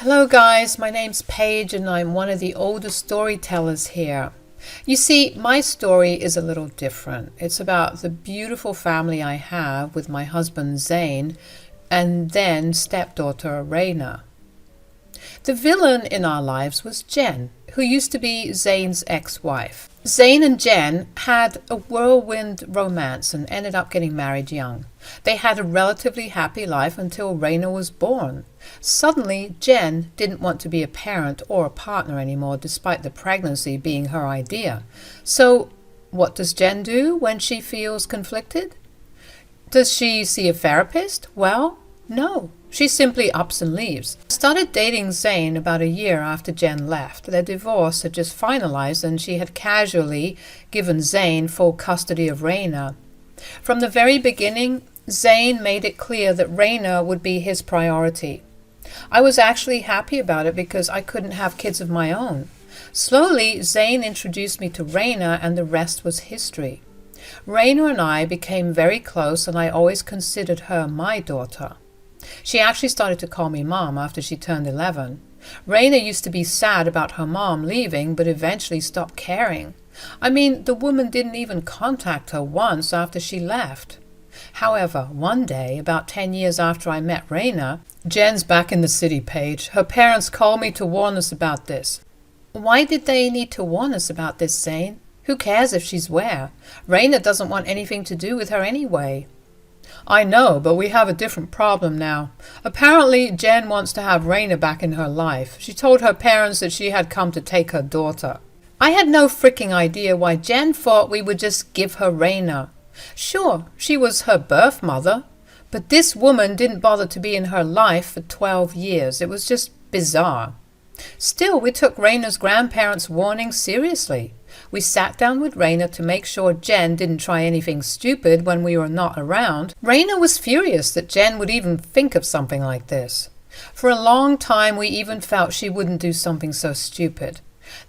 Hello guys, my name's Paige and I'm one of the older storytellers here. You see, my story is a little different. It's about the beautiful family I have with my husband Zane and then stepdaughter Raina. The villain in our lives was Jen, who used to be Zane's ex-wife. Zane and Jen had a whirlwind romance and ended up getting married young. They had a relatively happy life until Raina was born. Suddenly, Jen didn't want to be a parent or a partner anymore, despite the pregnancy being her idea. So, what does Jen do when she feels conflicted? Does she see a therapist? Well, no. She simply ups and leaves. I started dating Zane about a year after Jen left. Their divorce had just finalized and she had casually given Zane full custody of Raina. From the very beginning, Zane made it clear that Raina would be his priority. I was actually happy about it because I couldn't have kids of my own. Slowly, Zane introduced me to Raina and the rest was history. Raina and I became very close and I always considered her my daughter. She actually started to call me Mom after she turned 11. Raina used to be sad about her mom leaving, but eventually stopped caring. I mean, the woman didn't even contact her once after she left. However, one day, about 10 years after I met Raina, Jen's back in the city, Paige. Her parents called me to warn us about this. Why did they need to warn us about this, Zane? Who cares if she's where? Raina doesn't want anything to do with her anyway. I know, but we have a different problem now. Apparently, Jen wants to have Raina back in her life. She told her parents that she had come to take her daughter. I had no freaking idea why Jen thought we would just give her Raina. Sure, she was her birth mother, but this woman didn't bother to be in her life for 12 years. It was just bizarre. Still, we took Raina's grandparents' warning seriously. We sat down with Raina to make sure Jen didn't try anything stupid when we were not around. Raina was furious that Jen would even think of something like this. For a long time, we even felt she wouldn't do something so stupid.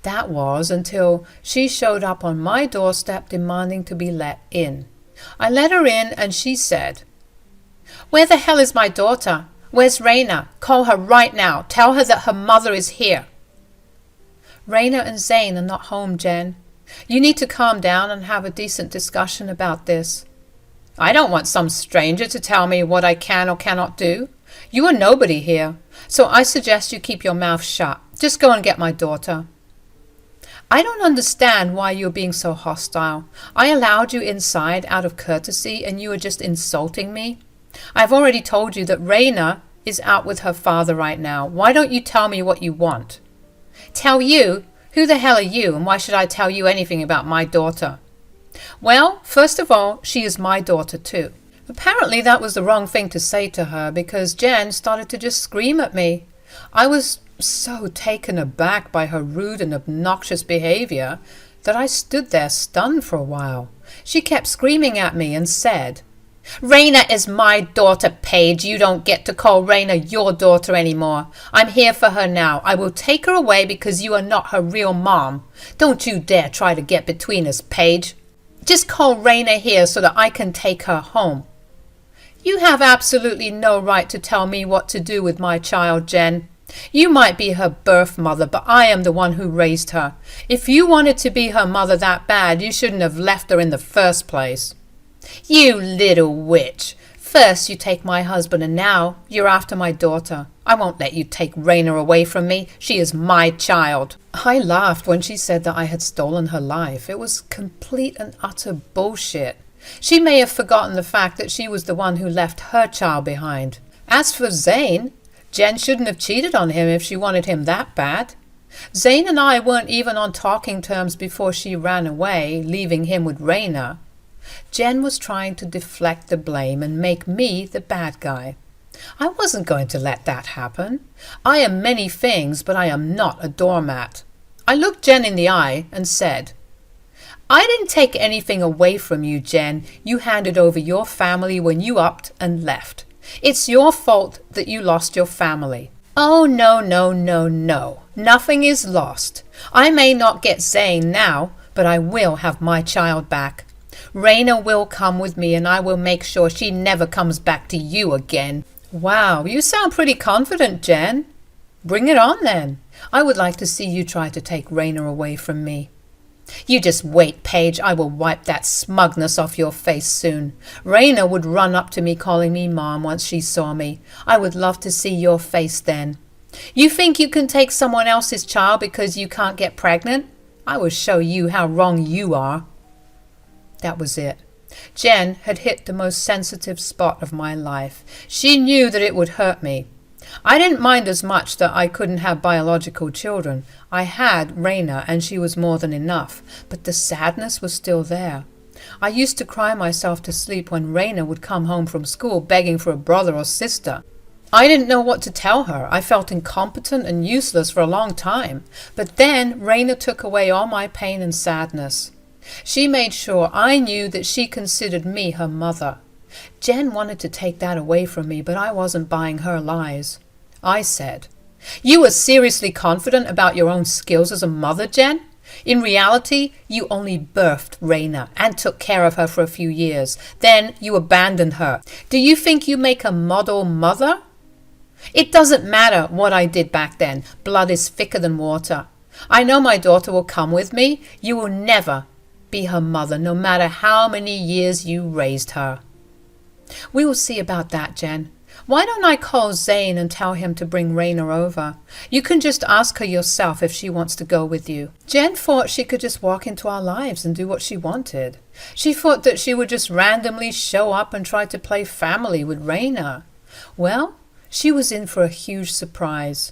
That was until she showed up on my doorstep demanding to be let in. I let her in and she said, "Where the hell is my daughter? Where's Raina? Call her right now. Tell her that her mother is here." Raina and Zane are not home, Jen. You need to calm down and have a decent discussion about this. I don't want some stranger to tell me what I can or cannot do. You are nobody here, so I suggest you keep your mouth shut. Just go and get my daughter. I don't understand why you're being so hostile. I allowed you inside out of courtesy and you are just insulting me. I've already told you that Raina is out with her father right now. Why don't you tell me what you want? Tell you? Who the hell are you and why should I tell you anything about my daughter? Well, first of all, she is my daughter too. Apparently that was the wrong thing to say to her because Jen started to just scream at me. I was so taken aback by her rude and obnoxious behavior that I stood there stunned for a while. She kept screaming at me and said, "Raina is my daughter, Paige. You don't get to call Raina your daughter anymore. I'm here for her now. I will take her away because you are not her real mom. Don't you dare try to get between us, Paige. Just call Raina here so that I can take her home." You have absolutely no right to tell me what to do with my child, Jen. You might be her birth mother, but I am the one who raised her. If you wanted to be her mother that bad, you shouldn't have left her in the first place. You little witch. First you take my husband and now you're after my daughter. I won't let you take Raina away from me. She is my child. I laughed when she said that I had stolen her life. It was complete and utter bullshit. She may have forgotten the fact that she was the one who left her child behind. As for Zane, Jen shouldn't have cheated on him if she wanted him that bad. Zane and I weren't even on talking terms before she ran away, leaving him with Raina. Jen was trying to deflect the blame and make me the bad guy. I wasn't going to let that happen. I am many things, but I am not a doormat. I looked Jen in the eye and said, "I didn't take anything away from you, Jen. You handed over your family when you upped and left. It's your fault that you lost your family." "Oh, no, no, no, no. Nothing is lost. I may not get Zane now, but I will have my child back. Raina will come with me and I will make sure she never comes back to you again." Wow, you sound pretty confident, Jen. Bring it on then. I would like to see you try to take Raina away from me. You just wait, Paige. I will wipe that smugness off your face soon. Raina would run up to me calling me Mom once she saw me. I would love to see your face then. You think you can take someone else's child because you can't get pregnant? I will show you how wrong you are. That was it. Jen had hit the most sensitive spot of my life. She knew that it would hurt me. I didn't mind as much that I couldn't have biological children. I had Raina, and she was more than enough, but the sadness was still there. I used to cry myself to sleep when Raina would come home from school begging for a brother or sister. I didn't know what to tell her. I felt incompetent and useless for a long time. But then Raina took away all my pain and sadness. She made sure I knew that she considered me her mother. Jen wanted to take that away from me, but I wasn't buying her lies. I said, "You were seriously confident about your own skills as a mother, Jen? In reality, you only birthed Raina and took care of her for a few years. Then you abandoned her. Do you think you make a model mother?" "It doesn't matter what I did back then. Blood is thicker than water. I know my daughter will come with me. You will never be her mother, no matter how many years you raised her." "We will see about that, Jen. Why don't I call Zane and tell him to bring Raina over? You can just ask her yourself if she wants to go with you." Jen thought she could just walk into our lives and do what she wanted. She thought that she would just randomly show up and try to play family with Raina. Well, she was in for a huge surprise.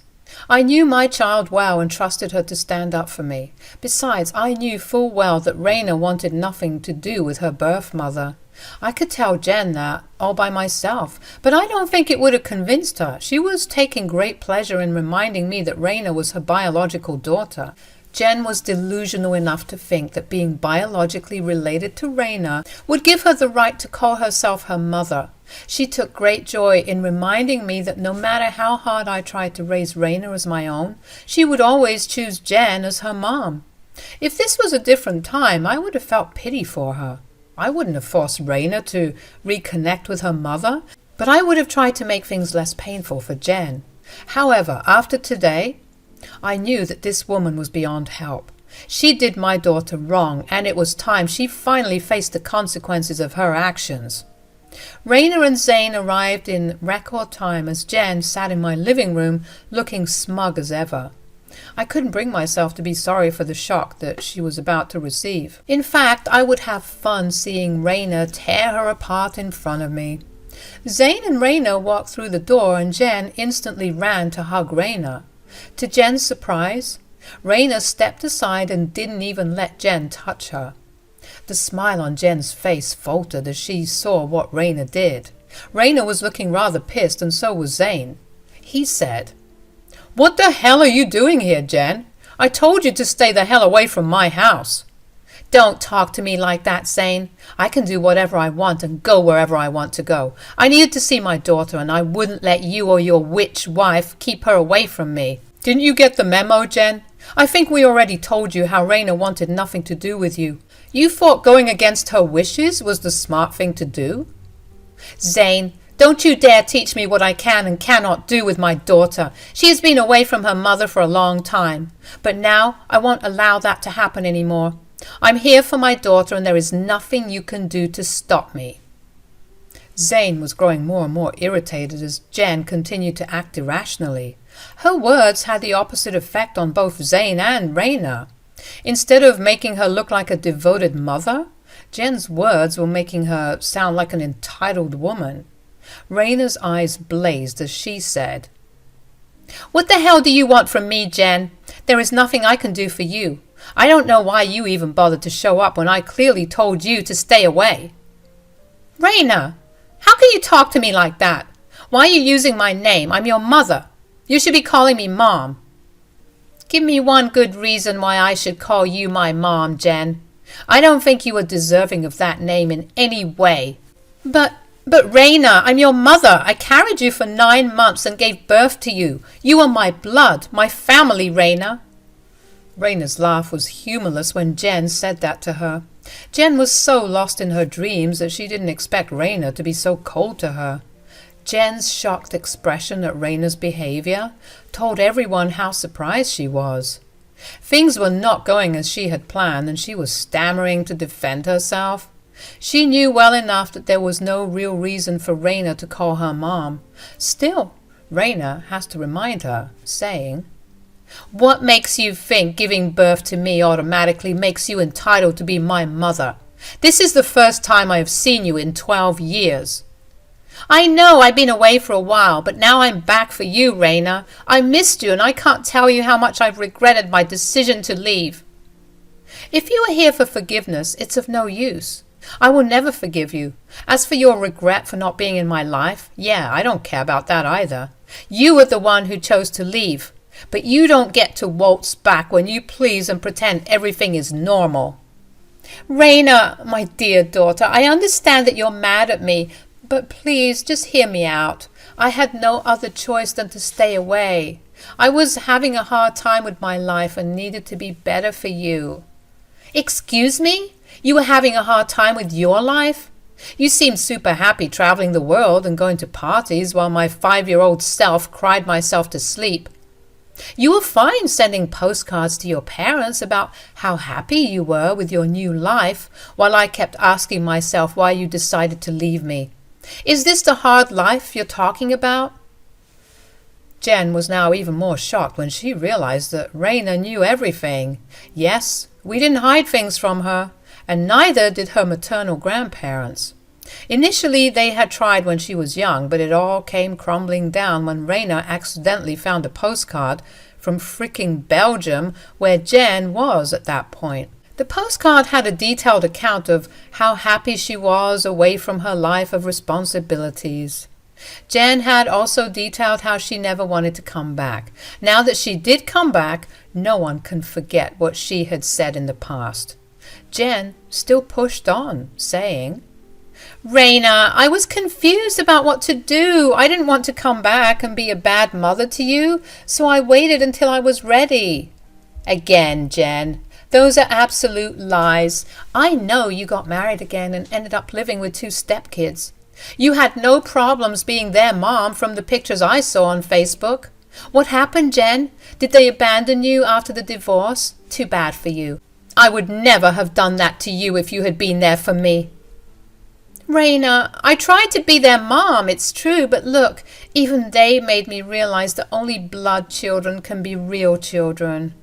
I knew my child well and trusted her to stand up for me. Besides, I knew full well that Raina wanted nothing to do with her birth mother. I could tell Jen that all by myself, but I don't think it would have convinced her. She was taking great pleasure in reminding me that Raina was her biological daughter. Jen was delusional enough to think that being biologically related to Raina would give her the right to call herself her mother. She took great joy in reminding me that no matter how hard I tried to raise Raina as my own, she would always choose Jen as her mom. If this was a different time, I would have felt pity for her. I wouldn't have forced Raina to reconnect with her mother, but I would have tried to make things less painful for Jen. However, after today, I knew that this woman was beyond help. She did my daughter wrong, and it was time she finally faced the consequences of her actions. Raina and Zane arrived in record time as Jen sat in my living room looking smug as ever. I couldn't bring myself to be sorry for the shock that she was about to receive. In fact, I would have fun seeing Raina tear her apart in front of me. Zane and Raina walked through the door, and Jen instantly ran to hug Raina. To Jen's surprise, Raina stepped aside and didn't even let Jen touch her. The smile on Jen's face faltered as she saw what Raina did. Raina was looking rather pissed, and so was Zane. He said, "What the hell are you doing here, Jen? I told you to stay the hell away from my house." "Don't talk to me like that, Zane. I can do whatever I want and go wherever I want to go. I needed to see my daughter, and I wouldn't let you or your witch wife keep her away from me." "Didn't you get the memo, Jen? I think we already told you how Raina wanted nothing to do with you. You thought going against her wishes was the smart thing to do?" "Zane, don't you dare teach me what I can and cannot do with my daughter. She has been away from her mother for a long time. But now I won't allow that to happen anymore. I'm here for my daughter, and there is nothing you can do to stop me." Zane was growing more and more irritated as Jen continued to act irrationally. Her words had the opposite effect on both Zane and Raina. Instead of making her look like a devoted mother, Jen's words were making her sound like an entitled woman. Raina's eyes blazed as she said, "What the hell do you want from me, Jen? There is nothing I can do for you. I don't know why you even bothered to show up when I clearly told you to stay away." "Raina, how can you talk to me like that? Why are you using my name? I'm your mother. You should be calling me Mom." "Give me one good reason why I should call you my mom, Jen. I don't think you are deserving of that name in any way." But Raina, I'm your mother. I carried you for 9 months and gave birth to you. You are my blood, my family, Raina." Raina's laugh was humorless when Jen said that to her. Jen was so lost in her dreams that she didn't expect Raina to be so cold to her. Jen's shocked expression at Raina's behavior told everyone how surprised she was. Things were not going as she had planned, and she was stammering to defend herself. She knew well enough that there was no real reason for Raina to call her mom. Still, Raina has to remind her, saying, "What makes you think giving birth to me automatically makes you entitled to be my mother? This is the first time I have seen you in 12 years. I know I've been away for a while, but now I'm back for you, Raina. I missed you, and I can't tell you how much I've regretted my decision to leave. If you are here for forgiveness, it's of no use. I will never forgive you. As for your regret for not being in my life, yeah, I don't care about that either. You are the one who chose to leave, but you don't get to waltz back when you please and pretend everything is normal. Raina, my dear daughter, I understand that you're mad at me, but please just hear me out. I had no other choice than to stay away. I was having a hard time with my life and needed to be better for you." "Excuse me? You were having a hard time with your life? You seemed super happy traveling the world and going to parties while my 5-year-old self cried myself to sleep. You were fine sending postcards to your parents about how happy you were with your new life, while I kept asking myself why you decided to leave me. Is this the hard life you're talking about?" Jen was now even more shocked when she realized that Raina knew everything. Yes, we didn't hide things from her, and neither did her maternal grandparents. Initially, they had tried when she was young, but it all came crumbling down when Raina accidentally found a postcard from fricking Belgium, where Jen was at that point. The postcard had a detailed account of how happy she was away from her life of responsibilities. Jen had also detailed how she never wanted to come back. Now that she did come back, no one can forget what she had said in the past. Jen still pushed on, saying, "Raina, I was confused about what to do. I didn't want to come back and be a bad mother to you, so I waited until I was ready." Again, Jen, those are absolute lies. I know you got married again and ended up living with 2 stepkids. You had no problems being their mom from the pictures I saw on Facebook. What happened, Jen? Did they abandon you after the divorce? Too bad for you. I would never have done that to you if you had been there for me. Raina, I tried to be their mom, it's true, but look, even they made me realize that only blood children can be real children.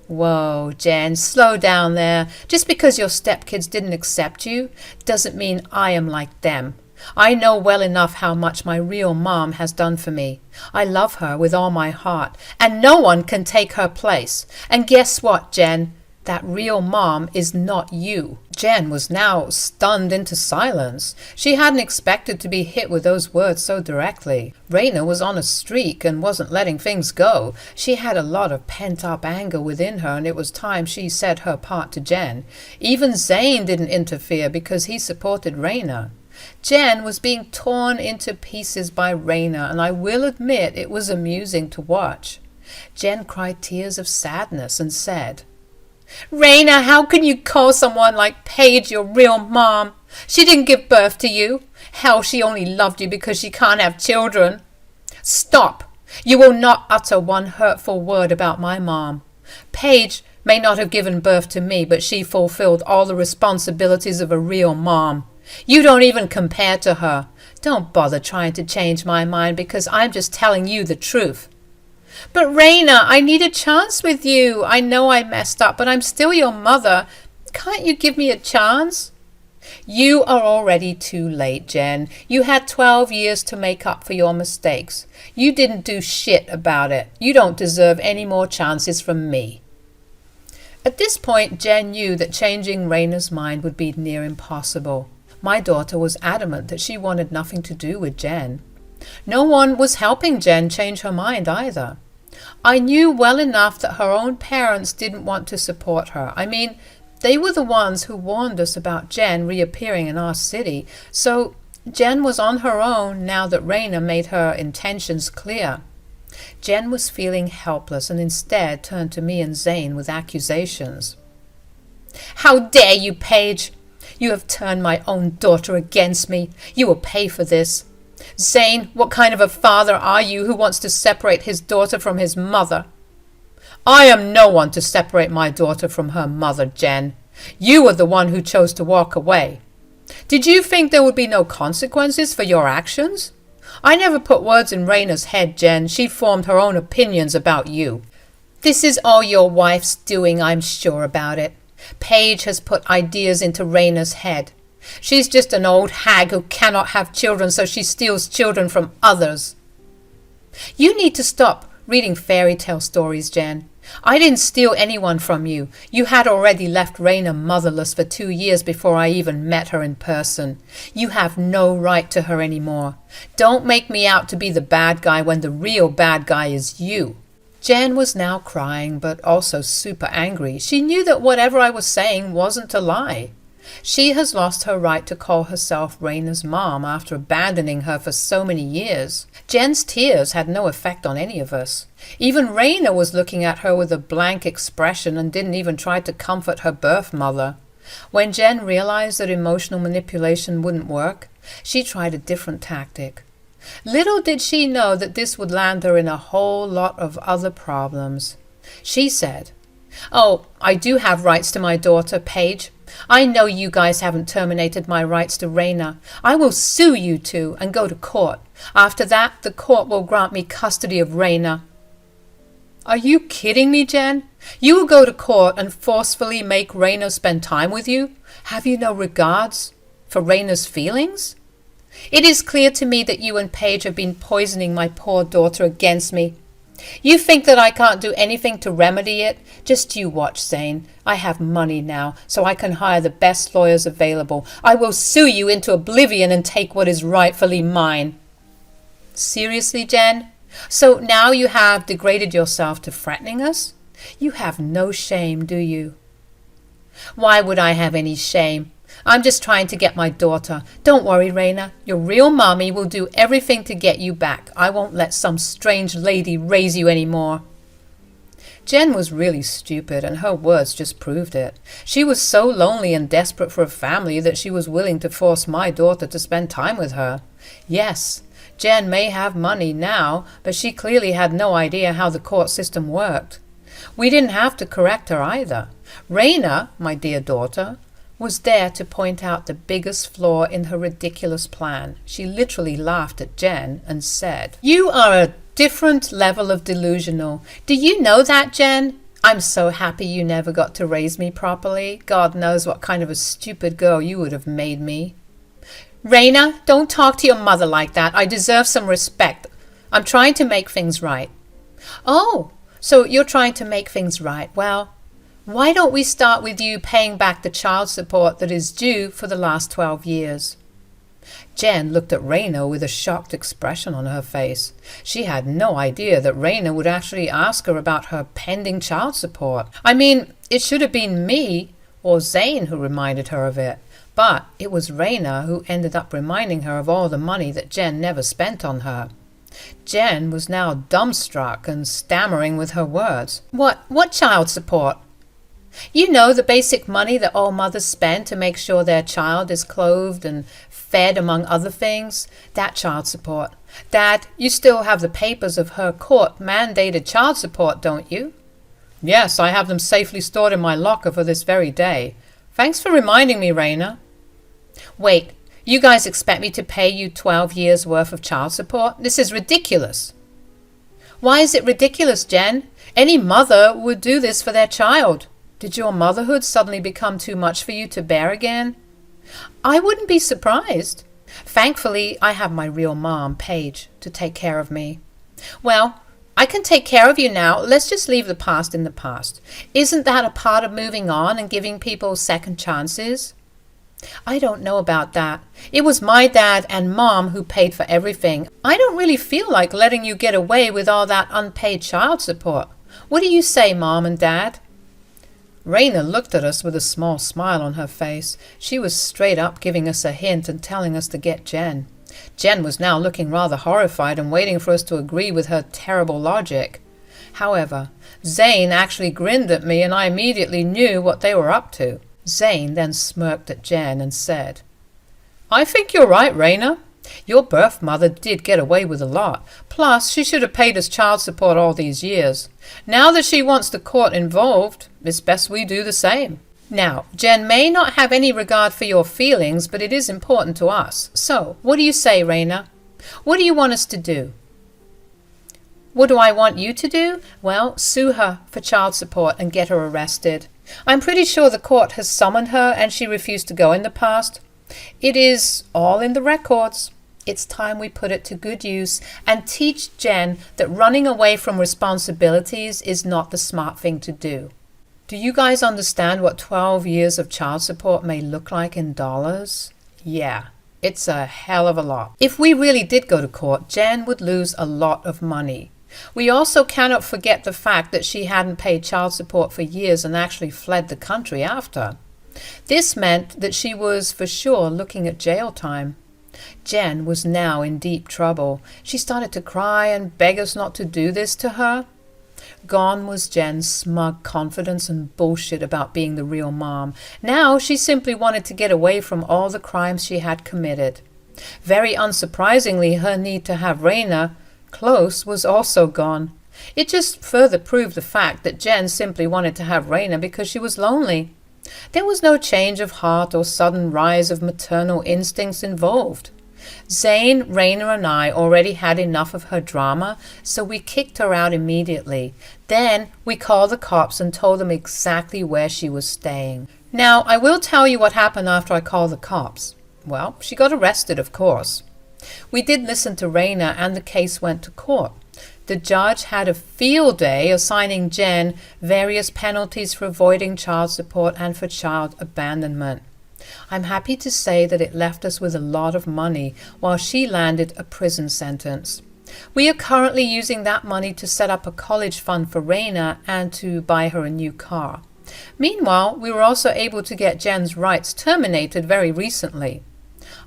Whoa, Jen, slow down there. Just because your stepkids didn't accept you doesn't mean I am like them. I know well enough how much my real mom has done for me. I love her with all my heart, and no one can take her place. And guess what, Jen? That real mom is not you. Jen was now stunned into silence. She hadn't expected to be hit with those words so directly. Raina was on a streak and wasn't letting things go. She had a lot of pent-up anger within her, and it was time she said her part to Jen. Even Zane didn't interfere because he supported Raina. Jen was being torn into pieces by Raina, and I will admit it was amusing to watch. Jen cried tears of sadness and said, "Raina, how can you call someone like Paige your real mom? She didn't give birth to you. Hell, she only loved you because she can't have children. Stop. You will not utter one hurtful word about my mom. Paige may not have given birth to me, but she fulfilled all the responsibilities of a real mom. You don't even compare to her. Don't bother trying to change my mind because I'm just telling you the truth." "But Raina, I need a chance with you. I know I messed up, but I'm still your mother. Can't you give me a chance?" "You are already too late, Jen. You had 12 years to make up for your mistakes. You didn't do shit about it. You don't deserve any more chances from me." At this point, Jen knew that changing Raina's mind would be near impossible. My daughter was adamant that she wanted nothing to do with Jen. No one was helping Jen change her mind either. I knew well enough that her own parents didn't want to support her. I mean, they were the ones who warned us about Jen reappearing in our city, so Jen was on her own now that Raina made her intentions clear. Jen was feeling helpless and instead turned to me and Zane with accusations. "How dare you, Paige! You have turned my own daughter against me. You will pay for this. Zane, what kind of a father are you who wants to separate his daughter from his mother? I am no one to separate my daughter from her mother, Jen. You were the one who chose to walk away. Did you think there would be no consequences for your actions? I never put words in Raina's head, Jen. She formed her own opinions about you. This is all your wife's doing, I'm sure about it. Paige has put ideas into Raina's head. She's just an old hag who cannot have children, so she steals children from others. You need to stop reading fairy tale stories, Jen. I didn't steal anyone from you. You had already left Raina motherless for 2 years before I even met her in person. You have no right to her anymore. Don't make me out to be the bad guy when the real bad guy is you. Jen was now crying, but also super angry. She knew that whatever I was saying wasn't a lie. She has lost her right to call herself Raina's mom after abandoning her for so many years. Jen's tears had no effect on any of us. Even Raina was looking at her with a blank expression and didn't even try to comfort her birth mother. When Jen realized that emotional manipulation wouldn't work, she tried a different tactic. Little did she know that this would land her in a whole lot of other problems. She said, "Oh, I do have rights to my daughter, Paige. I know you guys haven't terminated my rights to Raina. I will sue you two and go to court. After that, the court will grant me custody of Raina." Are you kidding me, Jen? You will go to court and forcefully make Raina spend time with you? Have you no regards for Raina's feelings? It is clear to me that you and Paige have been poisoning my poor daughter against me. You think that I can't do anything to remedy it? Just you watch, Zane. I have money now, so I can hire the best lawyers available. I will sue you into oblivion and take what is rightfully mine. Seriously, Jen? So now you have degraded yourself to threatening us? You have no shame, do you? Why would I have any shame? I'm just trying to get my daughter. Don't worry, Raina. Your real mommy will do everything to get you back. I won't let some strange lady raise you anymore. Jen was really stupid, and her words just proved it. She was so lonely and desperate for a family that she was willing to force my daughter to spend time with her. Yes, Jen may have money now, but she clearly had no idea how the court system worked. We didn't have to correct her either. Raina, my dear daughter, was there to point out the biggest flaw in her ridiculous plan. She literally laughed at Jen and said, "You are a different level of delusional. Do you know that, Jen? I'm so happy you never got to raise me properly. God knows what kind of a stupid girl you would have made me." Raina, don't talk to your mother like that. I deserve some respect. I'm trying to make things right. Oh, so you're trying to make things right. Well, why don't we start with you paying back the child support that is due for the last 12 years? Jen looked at Raina with a shocked expression on her face. She had no idea that Raina would actually ask her about her pending child support. I mean, it should have been me or Zane who reminded her of it. But it was Raina who ended up reminding her of all the money that Jen never spent on her. Jen was now dumbstruck and stammering with her words. What child support? You know, the basic money that all mothers spend to make sure their child is clothed and fed, among other things. That child support. Dad, you still have the papers of her court-mandated child support, don't you? Yes, I have them safely stored in my locker for this very day. Thanks for reminding me, Raina. Wait, you guys expect me to pay you 12 years' worth of child support? This is ridiculous. Why is it ridiculous, Jen? Any mother would do this for their child. Did your motherhood suddenly become too much for you to bear again? I wouldn't be surprised. Thankfully, I have my real mom, Paige, to take care of me. Well, I can take care of you now. Let's just leave the past in the past. Isn't that a part of moving on and giving people second chances? I don't know about that. It was my dad and mom who paid for everything. I don't really feel like letting you get away with all that unpaid child support. What do you say, Mom and Dad? Raina looked at us with a small smile on her face. She was straight up giving us a hint and telling us to get Jen. Jen was now looking rather horrified and waiting for us to agree with her terrible logic. However, Zane actually grinned at me, and I immediately knew what they were up to. Zane then smirked at Jen and said, "I think you're right, Raina. Your birth mother did get away with a lot. Plus, she should have paid us child support all these years. Now that she wants the court involved, it's best we do the same. Now, Jen may not have any regard for your feelings, but it is important to us. So, what do you say, Raina? What do you want us to do? What do I want you to do? Well, sue her for child support and get her arrested. I'm pretty sure the court has summoned her and she refused to go in the past. It is all in the records. It's time we put it to good use and teach Jen that running away from responsibilities is not the smart thing to do. Do you guys understand what 12 years of child support may look like in dollars? Yeah, it's a hell of a lot. If we really did go to court, Jen would lose a lot of money. We also cannot forget the fact that she hadn't paid child support for years and actually fled the country after. This meant that she was for sure looking at jail time. Jen was now in deep trouble. She started to cry and beg us not to do this to her. Gone was Jen's smug confidence and bullshit about being the real mom. Now she simply wanted to get away from all the crimes she had committed. Very unsurprisingly, her need to have Raina close was also gone. It just further proved the fact that Jen simply wanted to have Raina because she was lonely. There was no change of heart or sudden rise of maternal instincts involved. Zane, Raina, and I already had enough of her drama, so we kicked her out immediately. Then we called the cops and told them exactly where she was staying. Now, I will tell you what happened after I called the cops. Well, she got arrested, of course. We did listen to Raina and the case went to court. The judge had a field day assigning Jen various penalties for avoiding child support and for child abandonment. I'm happy to say that it left us with a lot of money while she landed a prison sentence. We are currently using that money to set up a college fund for Raina and to buy her a new car. Meanwhile, we were also able to get Jen's rights terminated very recently.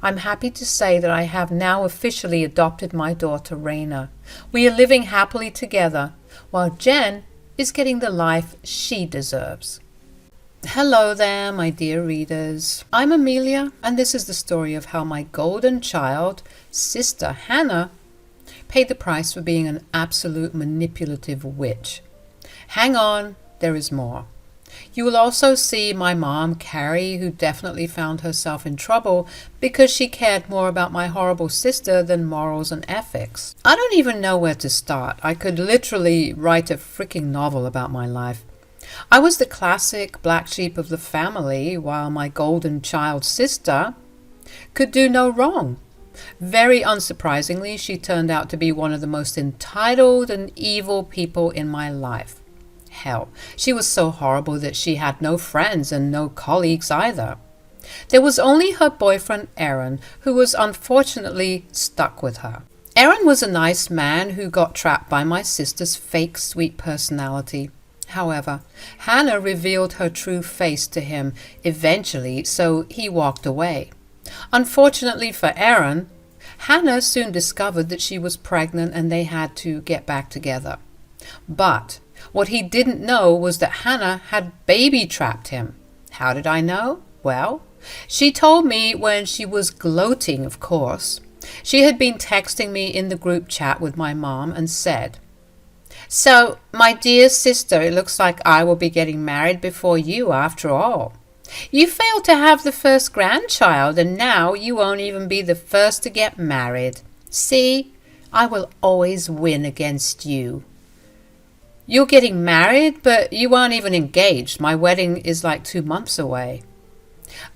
I'm happy to say that I have now officially adopted my daughter Raina. We are living happily together, while Jen is getting the life she deserves. Hello there, my dear readers. I'm Amelia, and this is the story of how my golden child, sister Hannah, paid the price for being an absolute manipulative witch. Hang on, there is more. You will also see my mom, Carrie, who definitely found herself in trouble because she cared more about my horrible sister than morals and ethics. I don't even know where to start. I could literally write a freaking novel about my life. I was the classic black sheep of the family, while my golden child sister could do no wrong. Very unsurprisingly, she turned out to be one of the most entitled and evil people in my life. Hell, she was so horrible that she had no friends and no colleagues either. There was only her boyfriend Aaron, who was unfortunately stuck with her. Aaron was a nice man who got trapped by my sister's fake sweet personality. However, Hannah revealed her true face to him eventually, so he walked away. Unfortunately for Aaron, Hannah soon discovered that she was pregnant and they had to get back together. But what he didn't know was that Hannah had baby-trapped him. How did I know? Well, she told me when she was gloating, of course. She had been texting me in the group chat with my mom and said, "So, my dear sister, it looks like I will be getting married before you after all. You failed to have the first grandchild, and now you won't even be the first to get married. See, I will always win against you. You're getting married, but you aren't even engaged. My wedding is like 2 months away."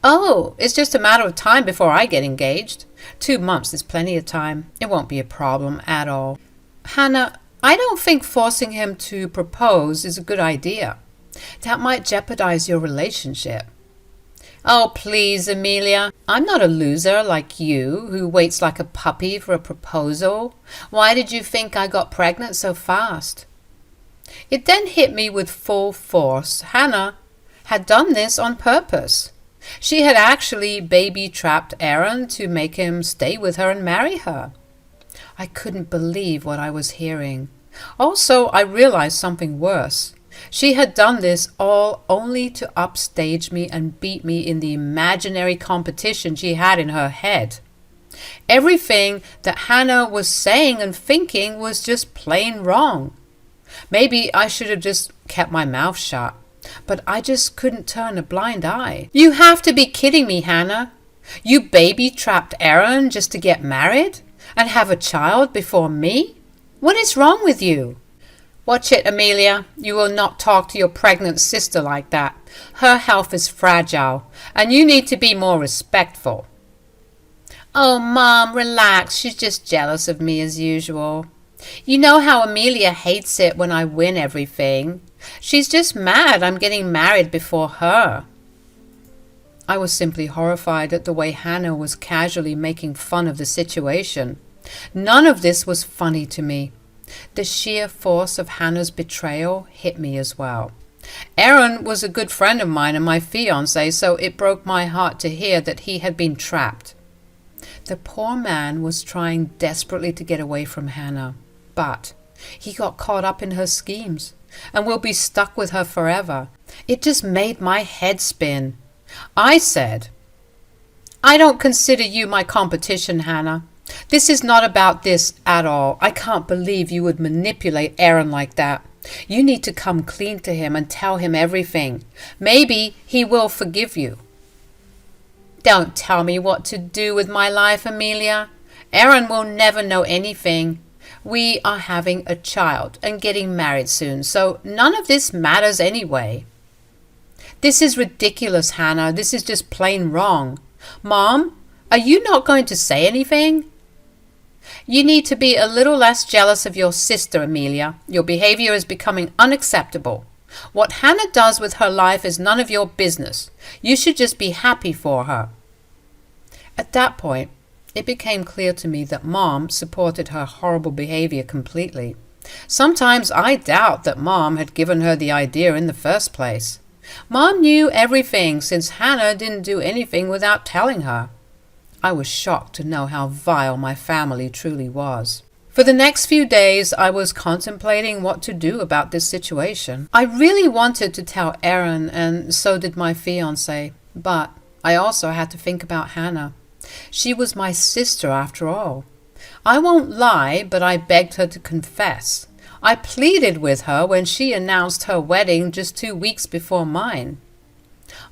"Oh, it's just a matter of time before I get engaged. 2 months is plenty of time. It won't be a problem at all." "Hannah, I don't think forcing him to propose is a good idea. That might jeopardize your relationship." "Oh, please, Amelia. I'm not a loser like you, who waits like a puppy for a proposal. Why did you think I got pregnant so fast?" It then hit me with full force. Hannah had done this on purpose. She had actually baby-trapped Aaron to make him stay with her and marry her. I couldn't believe what I was hearing. Also, I realized something worse. She had done this all only to upstage me and beat me in the imaginary competition she had in her head. Everything that Hannah was saying and thinking was just plain wrong. Maybe I should have just kept my mouth shut, but I just couldn't turn a blind eye. You have to be kidding me, Hannah. You baby-trapped Aaron just to get married and have a child before me? What is wrong with you? Watch it, Amelia. You will not talk to your pregnant sister like that. Her health is fragile, and you need to be more respectful. Oh, Mom, relax. She's just jealous of me as usual. You know how Amelia hates it when I win everything. She's just mad I'm getting married before her. I was simply horrified at the way Hannah was casually making fun of the situation. None of this was funny to me. The sheer force of Hannah's betrayal hit me as well. Aaron was a good friend of mine and my fiancé, so it broke my heart to hear that he had been trapped. The poor man was trying desperately to get away from Hannah, but he got caught up in her schemes and will be stuck with her forever. It just made my head spin. I said, I don't consider you my competition, Hannah. This is not about this at all. I can't believe you would manipulate Aaron like that. You need to come clean to him and tell him everything. Maybe he will forgive you. Don't tell me what to do with my life, Amelia. Aaron will never know anything. We are having a child and getting married soon, so none of this matters anyway. This is ridiculous, Hannah. This is just plain wrong. Mom, are you not going to say anything? You need to be a little less jealous of your sister, Amelia. Your behavior is becoming unacceptable. What Hannah does with her life is none of your business. You should just be happy for her. At that point, it became clear to me that Mom supported her horrible behavior completely. Sometimes I doubt that Mom had given her the idea in the first place. Mom knew everything since Hannah didn't do anything without telling her. I was shocked to know how vile my family truly was. For the next few days, I was contemplating what to do about this situation. I really wanted to tell Aaron, and so did my fiancé, but I also had to think about Hannah. She was my sister after all. I won't lie, but I begged her to confess. I pleaded with her when she announced her wedding just 2 weeks before mine.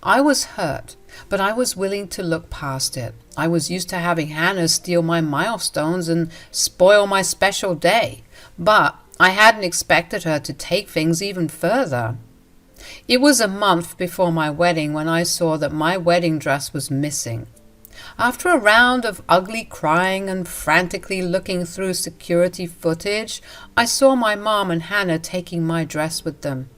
I was hurt, but I was willing to look past it. I was used to having Hannah steal my milestones and spoil my special day, but I hadn't expected her to take things even further. It was a month before my wedding when I saw that my wedding dress was missing. After a round of ugly crying and frantically looking through security footage, I saw my mom and Hannah taking my dress with them.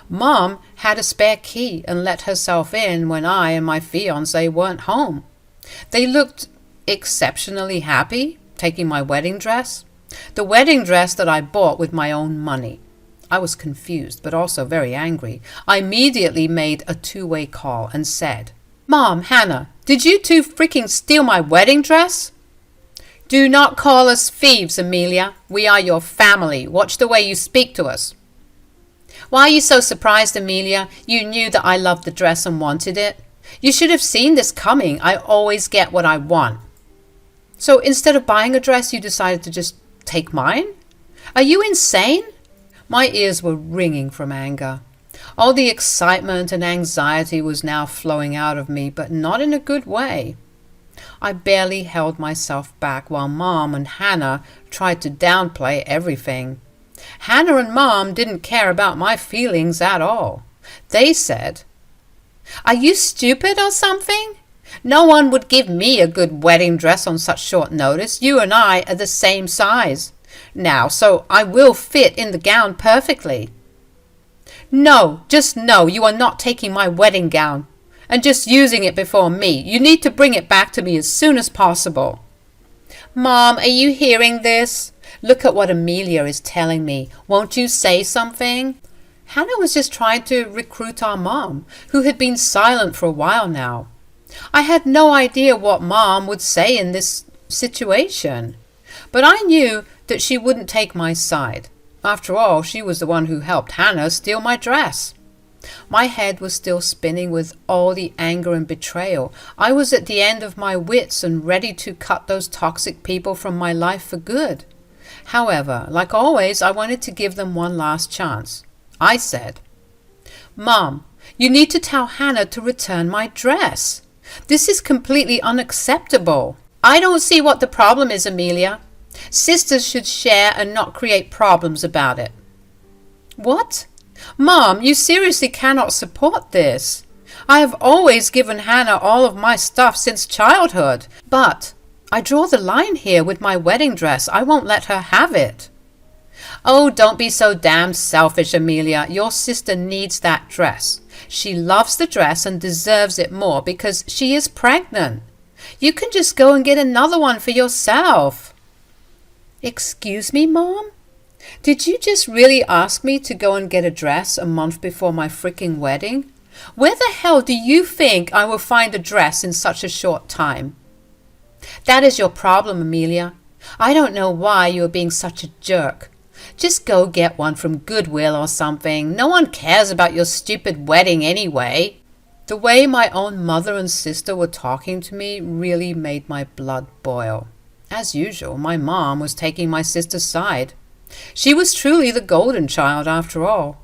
Mom had a spare key and let herself in when I and my fiancé weren't home. They looked exceptionally happy taking my wedding dress, the wedding dress that I bought with my own money. I was confused, but also very angry. I immediately made a two-way call and said, Mom, Hannah, did you two freaking steal my wedding dress? Do not call us thieves, Amelia. We are your family. Watch the way you speak to us. Why are you so surprised, Amelia? You knew that I loved the dress and wanted it. You should have seen this coming. I always get what I want. So instead of buying a dress, you decided to just take mine? Are you insane? My ears were ringing from anger. All the excitement and anxiety was now flowing out of me, but not in a good way. I barely held myself back while Mom and Hannah tried to downplay everything. Hannah and Mom didn't care about my feelings at all. They said, Are you stupid or something? No one would give me a good wedding dress on such short notice. You and I are the same size now, so I will fit in the gown perfectly. No, just no, you are not taking my wedding gown and just using it before me. You need to bring it back to me as soon as possible. Mom, are you hearing this? Look at what Amelia is telling me. Won't you say something? Hannah was just trying to recruit our mom, who had been silent for a while now. I had no idea what Mom would say in this situation, but I knew that she wouldn't take my side. After all, she was the one who helped Hannah steal my dress. My head was still spinning with all the anger and betrayal. I was at the end of my wits and ready to cut those toxic people from my life for good. However, like always, I wanted to give them one last chance. I said, "Mom, you need to tell Hannah to return my dress. This is completely unacceptable." "I don't see what the problem is, Amelia. Sisters should share and not create problems about it." "What? Mom, you seriously cannot support this. I have always given Hannah all of my stuff since childhood. But I draw the line here with my wedding dress. I won't let her have it." "Oh, don't be so damn selfish, Amelia. Your sister needs that dress. She loves the dress and deserves it more because she is pregnant. You can just go and get another one for yourself." "Excuse me, Mom? Did you just really ask me to go and get a dress a month before my freaking wedding? Where the hell do you think I will find a dress in such a short time?" "That is your problem, Amelia. I don't know why you are being such a jerk. Just go get one from Goodwill or something. No one cares about your stupid wedding anyway." The way my own mother and sister were talking to me really made my blood boil. As usual, my mom was taking my sister's side. She was truly the golden child after all.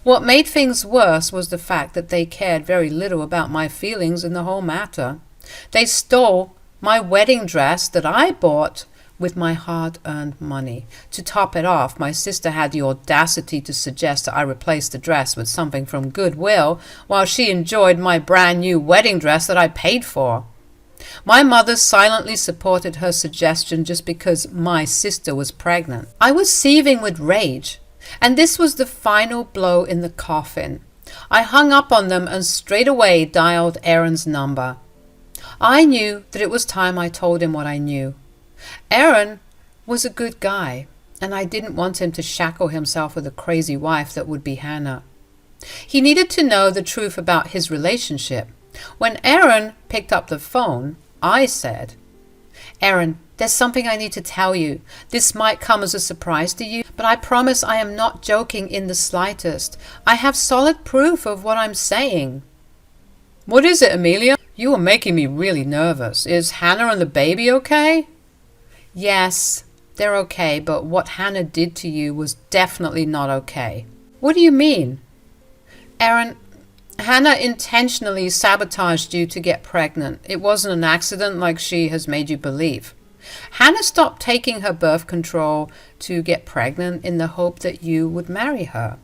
What made things worse was the fact that they cared very little about my feelings in the whole matter. They stole my wedding dress that I bought with my hard-earned money. To top it off, my sister had the audacity to suggest that I replace the dress with something from Goodwill while she enjoyed my brand new wedding dress that I paid for. My mother silently supported her suggestion just because my sister was pregnant. I was seething with rage, and this was the final blow in the coffin. I hung up on them and straight away dialed Aaron's number. I knew that it was time I told him what I knew. Aaron was a good guy, and I didn't want him to shackle himself with a crazy wife that would be Hannah. He needed to know the truth about his relationship. When Aaron picked up the phone, I said, "Aaron, there's something I need to tell you. This might come as a surprise to you, but I promise I am not joking in the slightest. I have solid proof of what I'm saying." "What is it, Amelia? You are making me really nervous. Is Hannah and the baby okay?" "Yes, they're okay, but what Hannah did to you was definitely not okay." "What do you mean?" "Aaron, Hannah intentionally sabotaged you to get pregnant. It wasn't an accident like she has made you believe. Hannah stopped taking her birth control to get pregnant in the hope that you would marry her."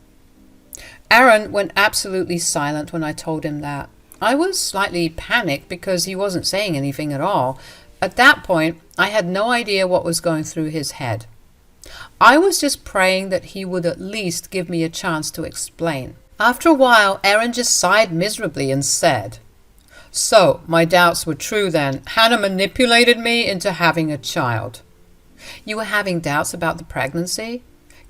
Aaron went absolutely silent when I told him that. I was slightly panicked because he wasn't saying anything at all. At that point, I had no idea what was going through his head. I was just praying that he would at least give me a chance to explain. After a while, Aaron just sighed miserably and said, "So, my doubts were true then. Hannah manipulated me into having a child." "You were having doubts about the pregnancy?"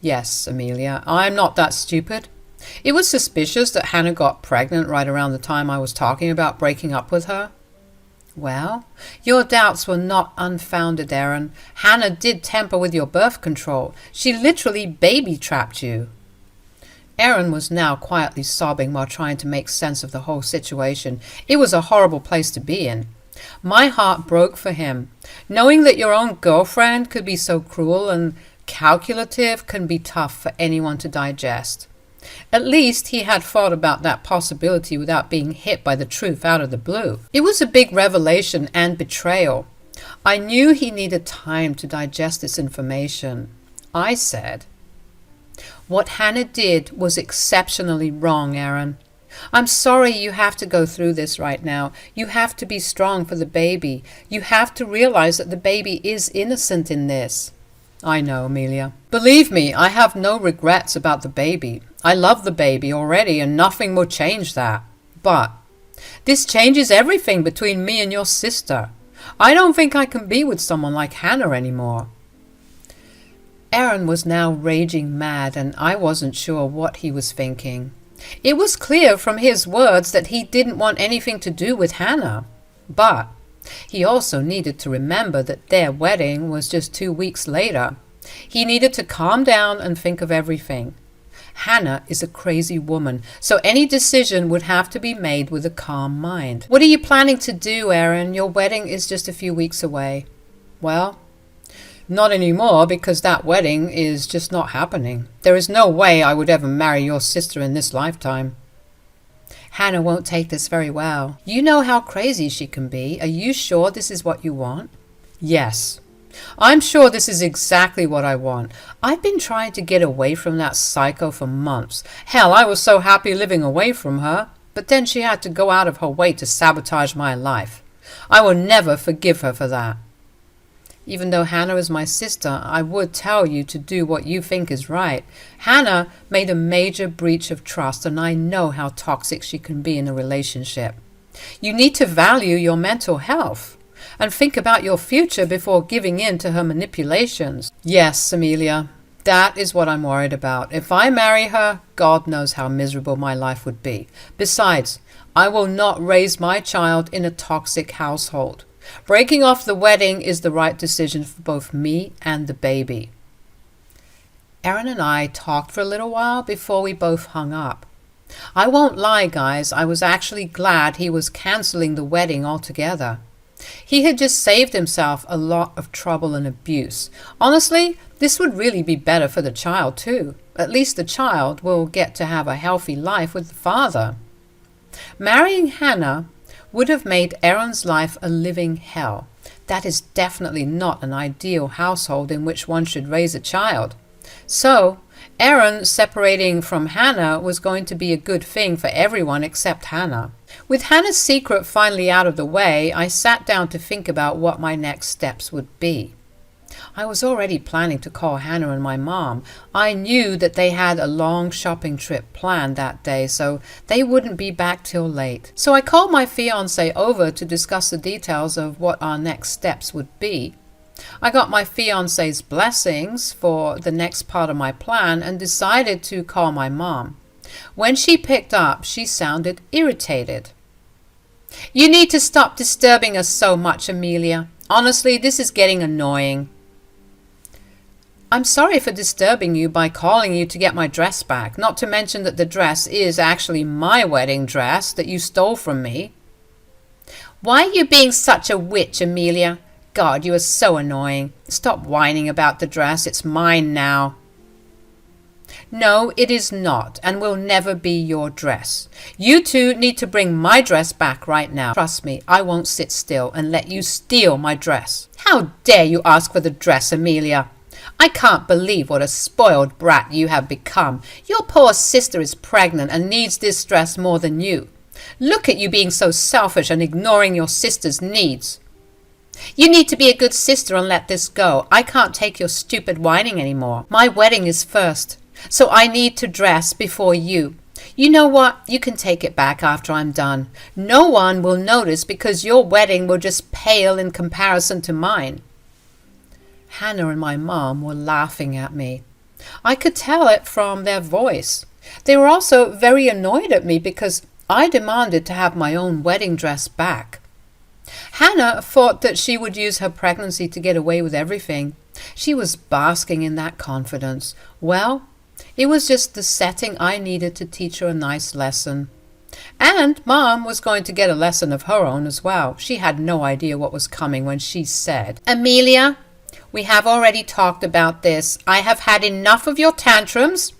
"Yes, Amelia. I'm not that stupid. It was suspicious that Hannah got pregnant right around the time I was talking about breaking up with her." "Well, your doubts were not unfounded, Aaron. Hannah did tamper with your birth control. She literally baby-trapped you." Aaron was now quietly sobbing while trying to make sense of the whole situation. It was a horrible place to be in. My heart broke for him. Knowing that your own girlfriend could be so cruel and calculative can be tough for anyone to digest. At least he had thought about that possibility without being hit by the truth out of the blue. It was a big revelation and betrayal. I knew he needed time to digest this information. I said, "What Hannah did was exceptionally wrong, Aaron. I'm sorry you have to go through this right now. You have to be strong for the baby. You have to realize that the baby is innocent in this." "I know, Amelia. Believe me, I have no regrets about the baby. I love the baby already and nothing will change that. But this changes everything between me and your sister. I don't think I can be with someone like Hannah anymore." Aaron was now raging mad, and I wasn't sure what he was thinking. It was clear from his words that he didn't want anything to do with Hannah. But he also needed to remember that their wedding was just 2 weeks later. He needed to calm down and think of everything. Hannah is a crazy woman, so any decision would have to be made with a calm mind. What are you planning to do, Aaron? Your wedding is just a few weeks away. Well, not anymore, because that wedding is just not happening. There is no way I would ever marry your sister in this lifetime. Hannah won't take this very well. You know how crazy she can be. Are you sure this is what you want? Yes. I'm sure this is exactly what I want. I've been trying to get away from that psycho for months. Hell, I was so happy living away from her. But then she had to go out of her way to sabotage my life. I will never forgive her for that. Even though Hannah is my sister, I would tell you to do what you think is right. Hannah made a major breach of trust, and I know how toxic she can be in a relationship. You need to value your mental health and think about your future before giving in to her manipulations. Yes, Amelia, that is what I'm worried about. If I marry her, God knows how miserable my life would be. Besides, I will not raise my child in a toxic household. Breaking off the wedding is the right decision for both me and the baby. Aaron and I talked for a little while before we both hung up. I won't lie, guys, I was actually glad he was canceling the wedding altogether. He had just saved himself a lot of trouble and abuse. Honestly, this would really be better for the child too. At least the child will get to have a healthy life with the father. Marrying Hannah would have made Aaron's life a living hell. That is definitely not an ideal household in which one should raise a child. So, Aaron separating from Hannah was going to be a good thing for everyone except Hannah. With Hannah's secret finally out of the way, I sat down to think about what my next steps would be. I was already planning to call Hannah and my mom. I knew that they had a long shopping trip planned that day, so they wouldn't be back till late. So I called my fiancé over to discuss the details of what our next steps would be. I got my fiancé's blessings for the next part of my plan and decided to call my mom. When she picked up, she sounded irritated. "You need to stop disturbing us so much, Amelia. Honestly, this is getting annoying." "I'm sorry for disturbing you by calling you to get my dress back, not to mention that the dress is actually my wedding dress that you stole from me." "Why are you being such a witch, Amelia? God, you are so annoying. Stop whining about the dress. It's mine now." "No, it is not, and will never be your dress. You two need to bring my dress back right now. Trust me, I won't sit still and let you steal my dress." "How dare you ask for the dress, Amelia? I can't believe what a spoiled brat you have become. Your poor sister is pregnant and needs this dress more than you. Look at you being so selfish and ignoring your sister's needs. You need to be a good sister and let this go. I can't take your stupid whining anymore. My wedding is first, so I need to dress before you. You know what? You can take it back after I'm done. No one will notice because your wedding will just pale in comparison to mine." Hannah and my mom were laughing at me. I could tell it from their voice. They were also very annoyed at me because I demanded to have my own wedding dress back. Hannah thought that she would use her pregnancy to get away with everything. She was basking in that confidence. Well, it was just the setting I needed to teach her a nice lesson. And Mom was going to get a lesson of her own as well. She had no idea what was coming when she said, "Amelia, we have already talked about this. I have had enough of your tantrums.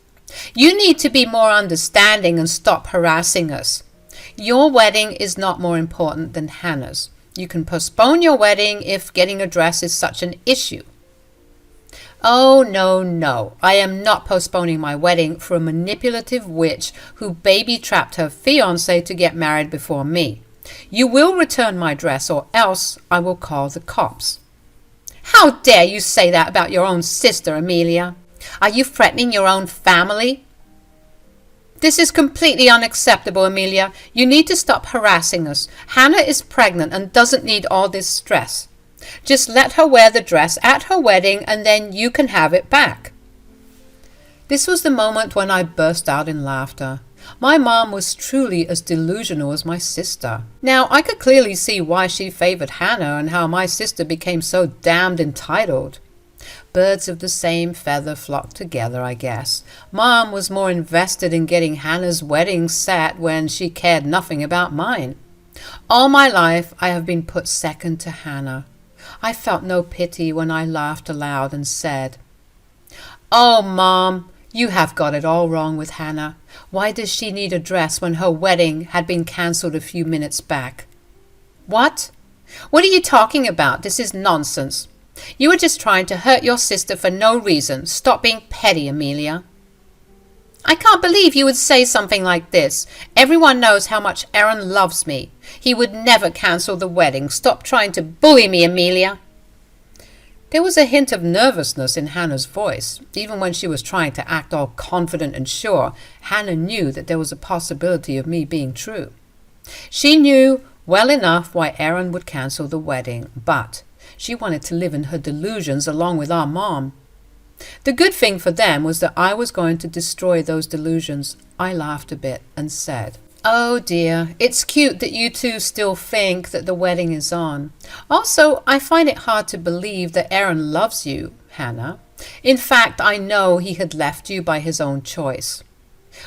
You need to be more understanding and stop harassing us. Your wedding is not more important than Hannah's. You can postpone your wedding if getting a dress is such an issue." "Oh, no, no. I am not postponing my wedding for a manipulative witch who baby-trapped her fiancé to get married before me. You will return my dress or else I will call the cops." "How dare you say that about your own sister, Amelia? Are you threatening your own family?" "This is completely unacceptable, Amelia. You need to stop harassing us. Hannah is pregnant and doesn't need all this stress. Just let her wear the dress at her wedding and then you can have it back." This was the moment when I burst out in laughter. My mom was truly as delusional as my sister. Now, I could clearly see why she favored Hannah and how my sister became so damned entitled. Birds of the same feather flock together, I guess. Mom was more invested in getting Hannah's wedding set when she cared nothing about mine. All my life I have been put second to Hannah. I felt no pity when I laughed aloud and said, "Oh, Mom, you have got it all wrong with Hannah. Why does she need a dress when her wedding had been cancelled a few minutes back?" "What? What are you talking about? This is nonsense. You were just trying to hurt your sister for no reason. Stop being petty, Amelia." "I can't believe you would say something like this. Everyone knows how much Aaron loves me. He would never cancel the wedding. Stop trying to bully me, Amelia." There was a hint of nervousness in Hannah's voice. Even when she was trying to act all confident and sure, Hannah knew that there was a possibility of me being true. She knew well enough why Aaron would cancel the wedding, but she wanted to live in her delusions along with our mom. The good thing for them was that I was going to destroy those delusions. I laughed a bit and said, "Oh dear, it's cute that you two still think that the wedding is on. Also, I find it hard to believe that Aaron loves you, Hannah. In fact, I know he had left you by his own choice."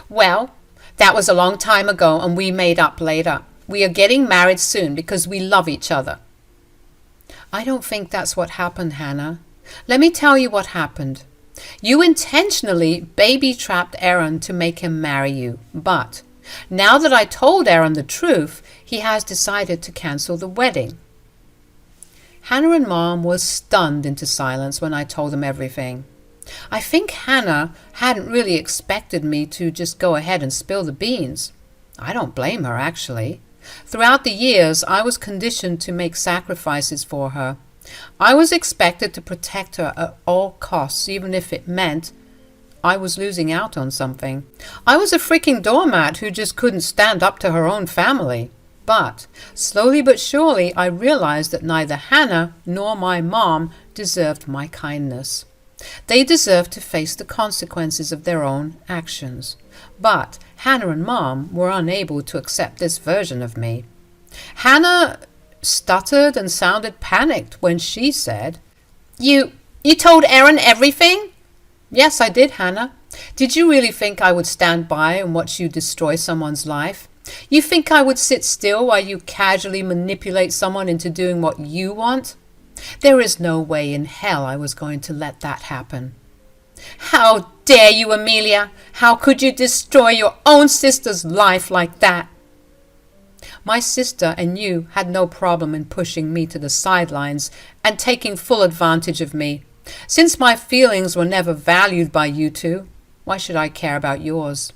"Well, that was a long time ago and we made up later. We are getting married soon because we love each other." "I don't think that's what happened, Hannah. Let me tell you what happened. You intentionally baby-trapped Aaron to make him marry you, but now that I told Aaron the truth, he has decided to cancel the wedding." Hannah and Mom were stunned into silence when I told them everything. I think Hannah hadn't really expected me to just go ahead and spill the beans. I don't blame her, actually. Throughout the years, I was conditioned to make sacrifices for her. I was expected to protect her at all costs, even if it meant I was losing out on something. I was a freaking doormat who just couldn't stand up to her own family. But slowly but surely, I realized that neither Hannah nor my mom deserved my kindness. They deserved to face the consequences of their own actions. But Hannah and Mom were unable to accept this version of me. Hannah stuttered and sounded panicked when she said, You told Aaron everything?" "Yes, I did, Hannah. Did you really think I would stand by and watch you destroy someone's life? You think I would sit still while you casually manipulate someone into doing what you want? There is no way in hell I was going to let that happen." "How dare you, Amelia? How could you destroy your own sister's life like that?" My sister and you had no problem in pushing me to the sidelines and taking full advantage of me. Since my feelings were never valued by you two, why should I care about yours?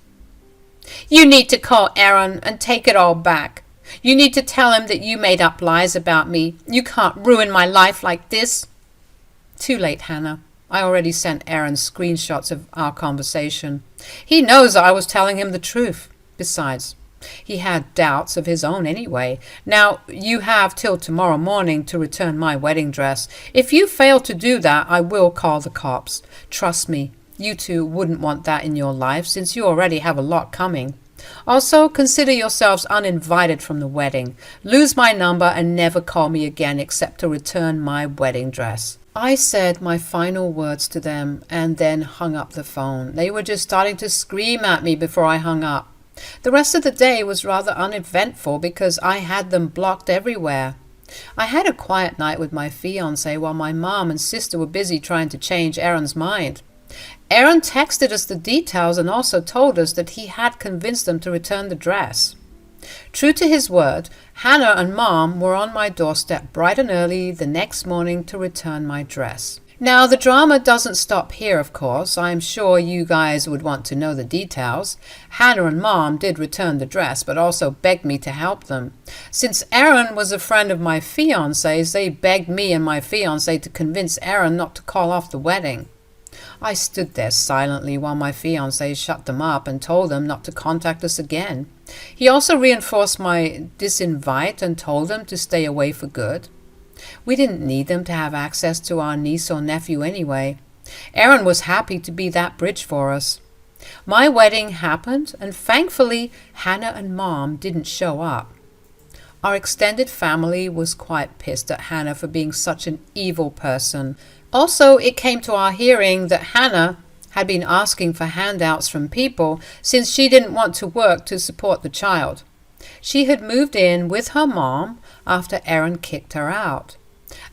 "You need to call Aaron and take it all back. You need to tell him that you made up lies about me. You can't ruin my life like this." Too late, Hannah. I already sent Aaron screenshots of our conversation. He knows I was telling him the truth. Besides, he had doubts of his own anyway. Now, you have till tomorrow morning to return my wedding dress. If you fail to do that, I will call the cops. Trust me, you two wouldn't want that in your life since you already have a lot coming. Also, consider yourselves uninvited from the wedding. Lose my number and never call me again except to return my wedding dress. I said my final words to them and then hung up the phone. They were just starting to scream at me before I hung up. The rest of the day was rather uneventful because I had them blocked everywhere. I had a quiet night with my fiancé while my mom and sister were busy trying to change Aaron's mind. Aaron texted us the details and also told us that he had convinced them to return the dress. True to his word, Hannah and Mom were on my doorstep bright and early the next morning to return my dress. Now, the drama doesn't stop here, of course. I'm sure you guys would want to know the details. Hannah and Mom did return the dress, but also begged me to help them. Since Aaron was a friend of my fiancé's, they begged me and my fiancé to convince Aaron not to call off the wedding. I stood there silently while my fiancé shut them up and told them not to contact us again. He also reinforced my disinvite and told them to stay away for good. We didn't need them to have access to our niece or nephew anyway. Aaron was happy to be that bridge for us. My wedding happened, and thankfully Hannah and Mom didn't show up. Our extended family was quite pissed at Hannah for being such an evil person, Also, it came to our hearing that Hannah had been asking for handouts from people since she didn't want to work to support the child. She had moved in with her mom after Aaron kicked her out.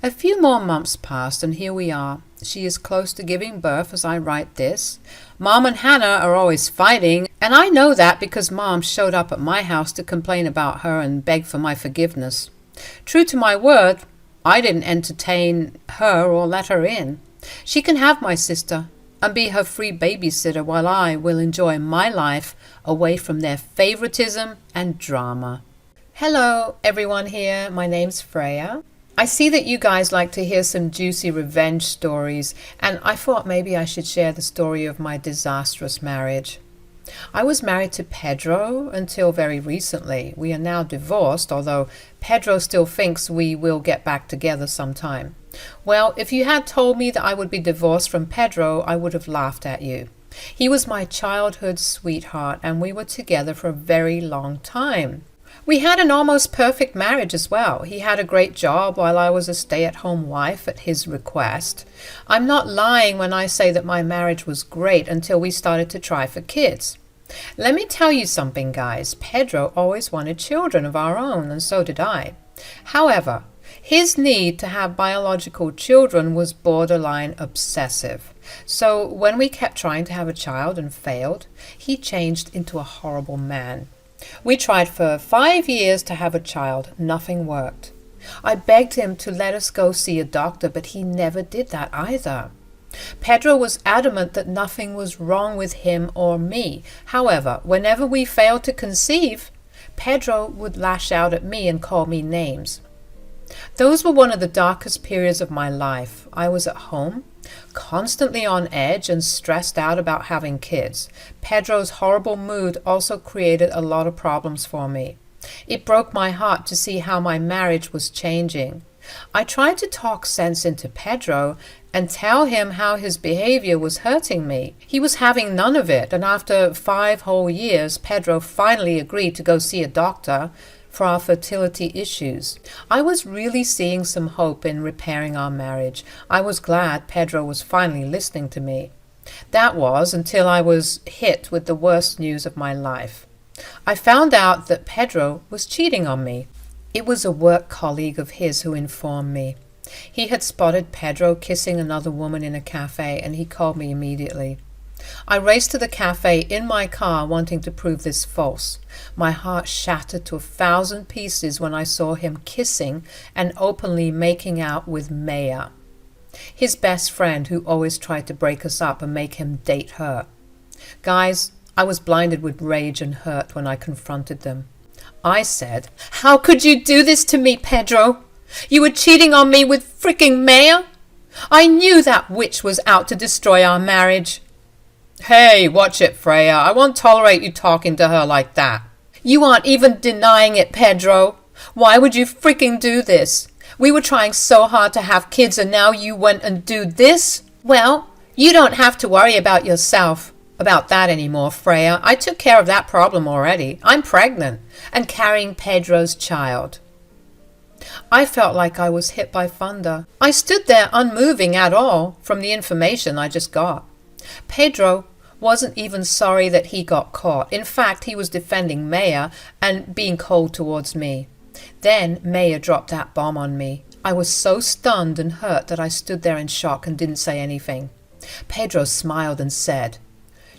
A few more months passed, and here we are. She is close to giving birth as I write this. Mom and Hannah are always fighting, and I know that because Mom showed up at my house to complain about her and beg for my forgiveness. True to my word, I didn't entertain her or let her in. She can have my sister and be her free babysitter while I will enjoy my life away from their favoritism and drama. Hello, everyone here. My name's Freya. I see that you guys like to hear some juicy revenge stories, and I thought maybe I should share the story of my disastrous marriage. I was married to Pedro until very recently. We are now divorced, although Pedro still thinks we will get back together sometime. Well, if you had told me that I would be divorced from Pedro, I would have laughed at you. He was my childhood sweetheart, and we were together for a very long time. We had an almost perfect marriage as well. He had a great job while I was a stay-at-home wife at his request. I'm not lying when I say that my marriage was great until we started to try for kids. Let me tell you something, guys. Pedro always wanted children of our own, and so did I. However, his need to have biological children was borderline obsessive. So when we kept trying to have a child and failed, he changed into a horrible man. We tried for 5 years to have a child. Nothing worked. I begged him to let us go see a doctor, but he never did that either. Pedro was adamant that nothing was wrong with him or me. However, whenever we failed to conceive, Pedro would lash out at me and call me names. Those were one of the darkest periods of my life. I was at home, constantly on edge and stressed out about having kids. Pedro's horrible mood also created a lot of problems for me. It broke my heart to see how my marriage was changing. I tried to talk sense into Pedro and tell him how his behavior was hurting me. He was having none of it, and after 5 whole years, Pedro finally agreed to go see a doctor for our fertility issues. I was really seeing some hope in repairing our marriage. I was glad Pedro was finally listening to me. That was until I was hit with the worst news of my life. I found out that Pedro was cheating on me. It was a work colleague of his who informed me. He had spotted Pedro kissing another woman in a cafe, and he called me immediately. I raced to the cafe in my car wanting to prove this false. My heart shattered to 1,000 pieces when I saw him kissing and openly making out with Maya, his best friend who always tried to break us up and make him date her. Guys, I was blinded with rage and hurt when I confronted them. I said, "How could you do this to me, Pedro? You were cheating on me with freaking Maya? I knew that witch was out to destroy our marriage." "Hey, watch it, Freya. I won't tolerate you talking to her like that." "You aren't even denying it, Pedro. Why would you freaking do this? We were trying so hard to have kids and now you went and do this?" "Well, you don't have to worry about yourself about that anymore, Freya. I took care of that problem already. I'm pregnant and carrying Pedro's child." I felt like I was hit by thunder. I stood there unmoving at all from the information I just got. Pedro wasn't even sorry that he got caught. In fact, he was defending Maya and being cold towards me. Then Maya dropped that bomb on me. I was so stunned and hurt that I stood there in shock and didn't say anything. Pedro smiled and said,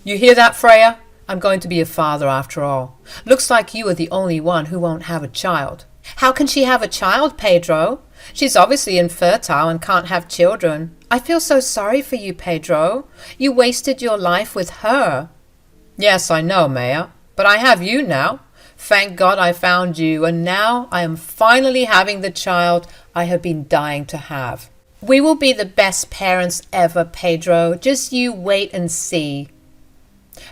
"You hear that, Freya? I'm going to be a father after all. Looks like you are the only one who won't have a child." "How can she have a child, Pedro? She's obviously infertile and can't have children. I feel so sorry for you, Pedro. You wasted your life with her." "Yes, I know, Maya, but I have you now. Thank God I found you, and now I am finally having the child I have been dying to have. We will be the best parents ever, Pedro. Just you wait and see."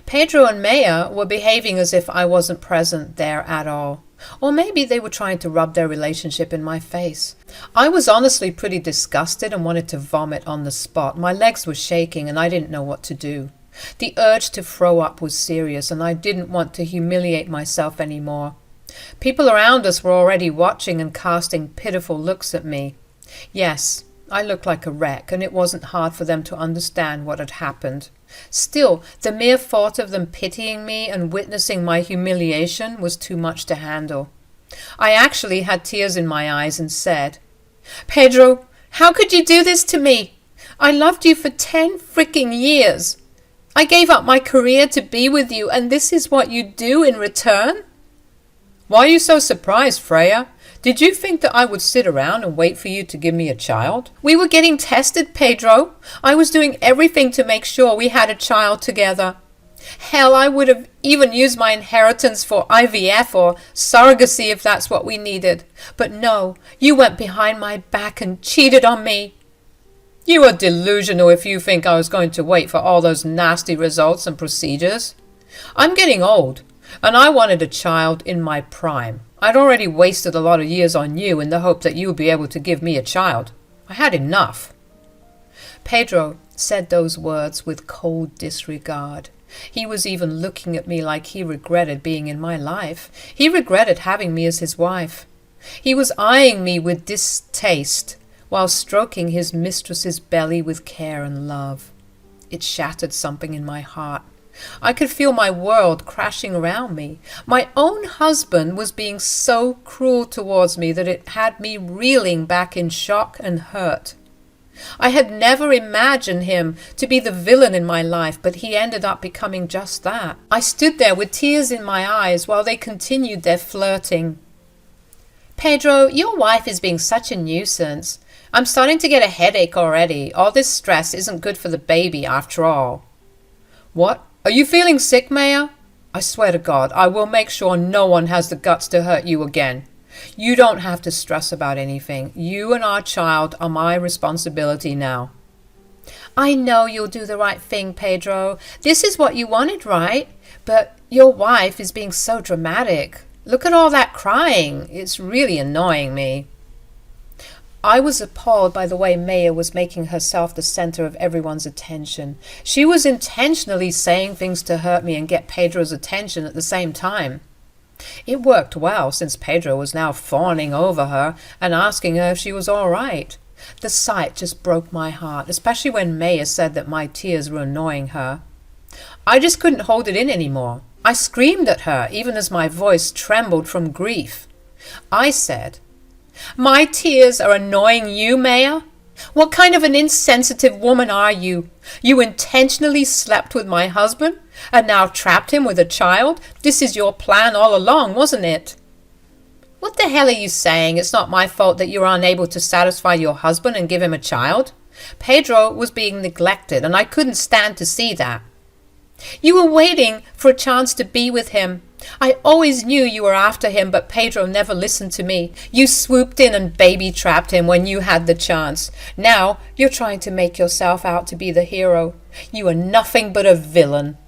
Pedro and Maya were behaving as if I wasn't present there at all. Or maybe they were trying to rub their relationship in my face. I was honestly pretty disgusted and wanted to vomit on the spot. My legs were shaking and I didn't know what to do. The urge to throw up was serious and I didn't want to humiliate myself anymore. People around us were already watching and casting pitiful looks at me. Yes, I looked like a wreck, and it wasn't hard for them to understand what had happened. Still, the mere thought of them pitying me and witnessing my humiliation was too much to handle. I actually had tears in my eyes and said, "Pedro, how could you do this to me? I loved you for 10 fricking years. I gave up my career to be with you, and this is what you do in return?" "Why are you so surprised, Freya? Did you think that I would sit around and wait for you to give me a child?" "We were getting tested, Pedro. I was doing everything to make sure we had a child together. Hell, I would have even used my inheritance for IVF or surrogacy if that's what we needed. But no, you went behind my back and cheated on me." "You are delusional if you think I was going to wait for all those nasty results and procedures. I'm getting old, and I wanted a child in my prime. I'd already wasted a lot of years on you in the hope that you would be able to give me a child. I had enough." Pedro said those words with cold disregard. He was even looking at me like he regretted being in my life. He regretted having me as his wife. He was eyeing me with distaste while stroking his mistress's belly with care and love. It shattered something in my heart. I could feel my world crashing around me. My own husband was being so cruel towards me that it had me reeling back in shock and hurt. I had never imagined him to be the villain in my life, but he ended up becoming just that. I stood there with tears in my eyes while they continued their flirting. "Pedro, your wife is being such a nuisance. I'm starting to get a headache already. All this stress isn't good for the baby after all." "What? Are you feeling sick, Maya? I swear to God, I will make sure no one has the guts to hurt you again. You don't have to stress about anything. You and our child are my responsibility now." "I know you'll do the right thing, Pedro. This is what you wanted, right? But your wife is being so dramatic. Look at all that crying. It's really annoying me." I was appalled by the way Maya was making herself the center of everyone's attention. She was intentionally saying things to hurt me and get Pedro's attention at the same time. It worked well, since Pedro was now fawning over her and asking her if she was all right. The sight just broke my heart, especially when Maya said that my tears were annoying her. I just couldn't hold it in anymore. I screamed at her, even as my voice trembled from grief. I said, "My tears are annoying you, Maya? What kind of an insensitive woman are you? You intentionally slept with my husband and now trapped him with a child? This is your plan all along, wasn't it?" "What the hell are you saying? It's not my fault that you were unable to satisfy your husband and give him a child. Pedro was being neglected, and I couldn't stand to see that. You were waiting for a chance to be with him. I always knew you were after him, but Pedro never listened to me. You swooped in and baby-trapped him when you had the chance. Now you're trying to make yourself out to be the hero. You are nothing but a villain."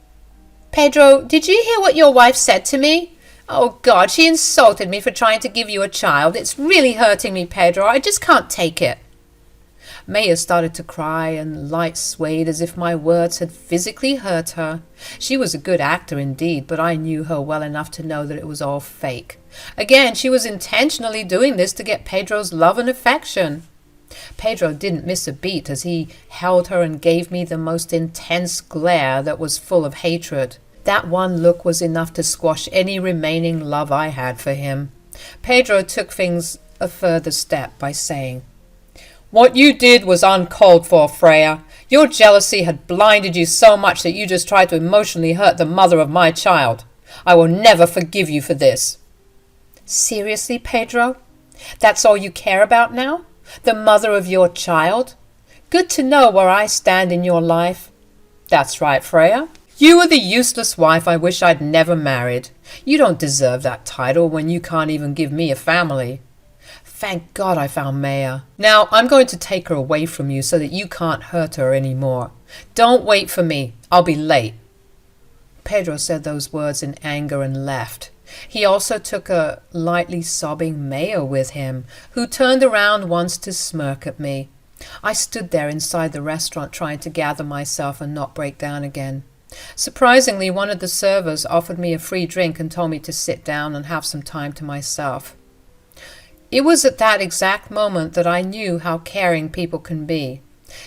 "Pedro, did you hear what your wife said to me? Oh God, she insulted me for trying to give you a child. It's really hurting me, Pedro. I just can't take it." Maya started to cry, and light swayed as if my words had physically hurt her. She was a good actor indeed, but I knew her well enough to know that it was all fake. Again, she was intentionally doing this to get Pedro's love and affection. Pedro didn't miss a beat as he held her and gave me the most intense glare that was full of hatred. That one look was enough to squash any remaining love I had for him. Pedro took things a further step by saying, "What you did was uncalled for, Freya. Your jealousy had blinded you so much that you just tried to emotionally hurt the mother of my child. I will never forgive you for this." "Seriously, Pedro? That's all you care about now? The mother of your child? Good to know where I stand in your life." "That's right, Freya. You are the useless wife I wish I'd never married. You don't deserve that title when you can't even give me a family. Thank God I found Maya. Now I'm going to take her away from you so that you can't hurt her any more. Don't wait for me. I'll be late." Pedro said those words in anger and left. He also took a lightly sobbing Maya with him, who turned around once to smirk at me. I stood there inside the restaurant trying to gather myself and not break down again. Surprisingly, one of the servers offered me a free drink and told me to sit down and have some time to myself. It was at that exact moment that I knew how caring people can be.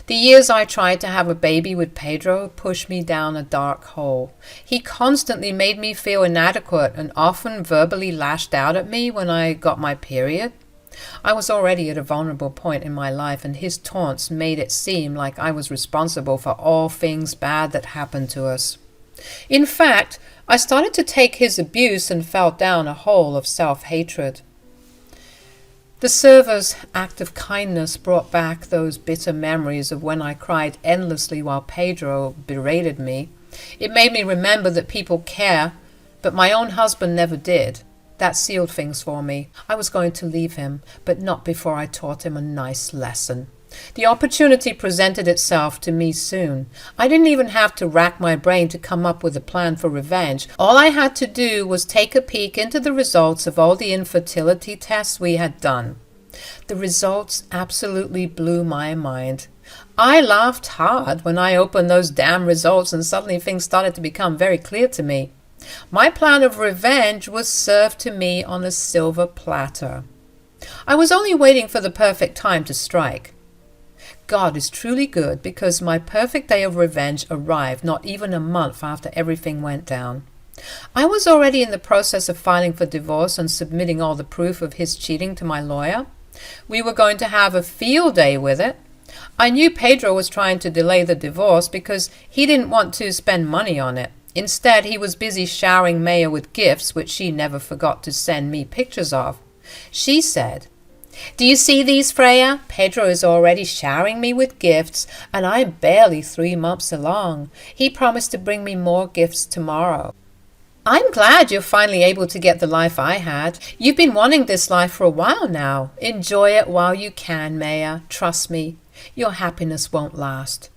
The years I tried to have a baby with Pedro pushed me down a dark hole. He constantly made me feel inadequate and often verbally lashed out at me when I got my period. I was already at a vulnerable point in my life, and his taunts made it seem like I was responsible for all things bad that happened to us. In fact, I started to take his abuse and fell down a hole of self-hatred. The server's act of kindness brought back those bitter memories of when I cried endlessly while Pedro berated me. It made me remember that people care, but my own husband never did. That sealed things for me. I was going to leave him, but not before I taught him a nice lesson. The opportunity presented itself to me soon. I didn't even have to rack my brain to come up with a plan for revenge. All I had to do was take a peek into the results of all the infertility tests we had done. The results absolutely blew my mind. I laughed hard when I opened those damn results, and suddenly things started to become very clear to me. My plan of revenge was served to me on a silver platter. I was only waiting for the perfect time to strike. God is truly good, because my perfect day of revenge arrived not even a month after everything went down. I was already in the process of filing for divorce and submitting all the proof of his cheating to my lawyer. We were going to have a field day with it. I knew Pedro was trying to delay the divorce because he didn't want to spend money on it. Instead, he was busy showering Maya with gifts, which she never forgot to send me pictures of. She said, "Do you see these, Freya? Pedro is already showering me with gifts, and I'm barely 3 months along. He promised to bring me more gifts tomorrow." I'm glad you're finally able to get the life I had. You've been wanting this life for a while now. Enjoy it while you can, Maya. Trust me, your happiness won't last.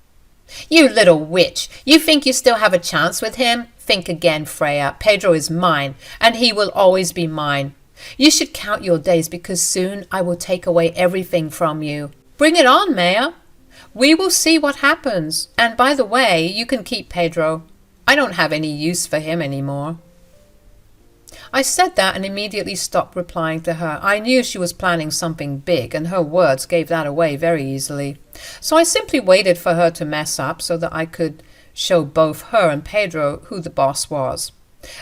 You little witch! You think you still have a chance with him? Think again, Freya. Pedro is mine, and he will always be mine. You should count your days, because soon I will take away everything from you. Bring it on, Maya. We will see what happens. And by the way, you can keep Pedro. I don't have any use for him anymore. I said that and immediately stopped replying to her. I knew she was planning something big, and her words gave that away very easily. So I simply waited for her to mess up so that I could show both her and Pedro who the boss was.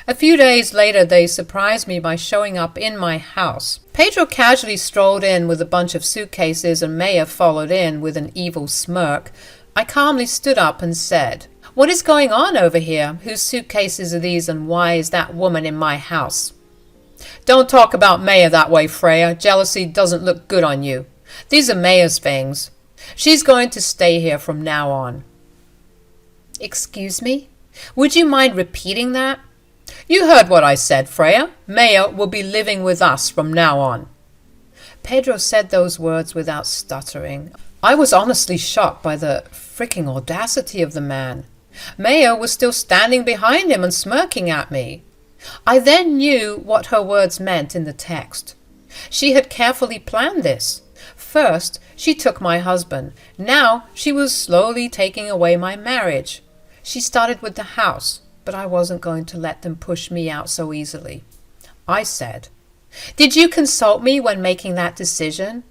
A few days later, they surprised me by showing up in my house. Pedro casually strolled in with a bunch of suitcases, and Maya followed in with an evil smirk. I calmly stood up and said, "What is going on over here? Whose suitcases are these, and why is that woman in my house?" "Don't talk about Maya that way, Freya. Jealousy doesn't look good on you. These are Maya's things. She's going to stay here from now on." "Excuse me? Would you mind repeating that?" "You heard what I said, Freya. Maya will be living with us from now on." Pedro said those words without stuttering. I was honestly shocked by the freaking audacity of the man. Maya was still standing behind him and smirking at me. I then knew what her words meant in the text. She had carefully planned this. First, she took my husband. Now, she was slowly taking away my marriage. She started with the house, but I wasn't going to let them push me out so easily. I said, "Did you consult me when making that decision?"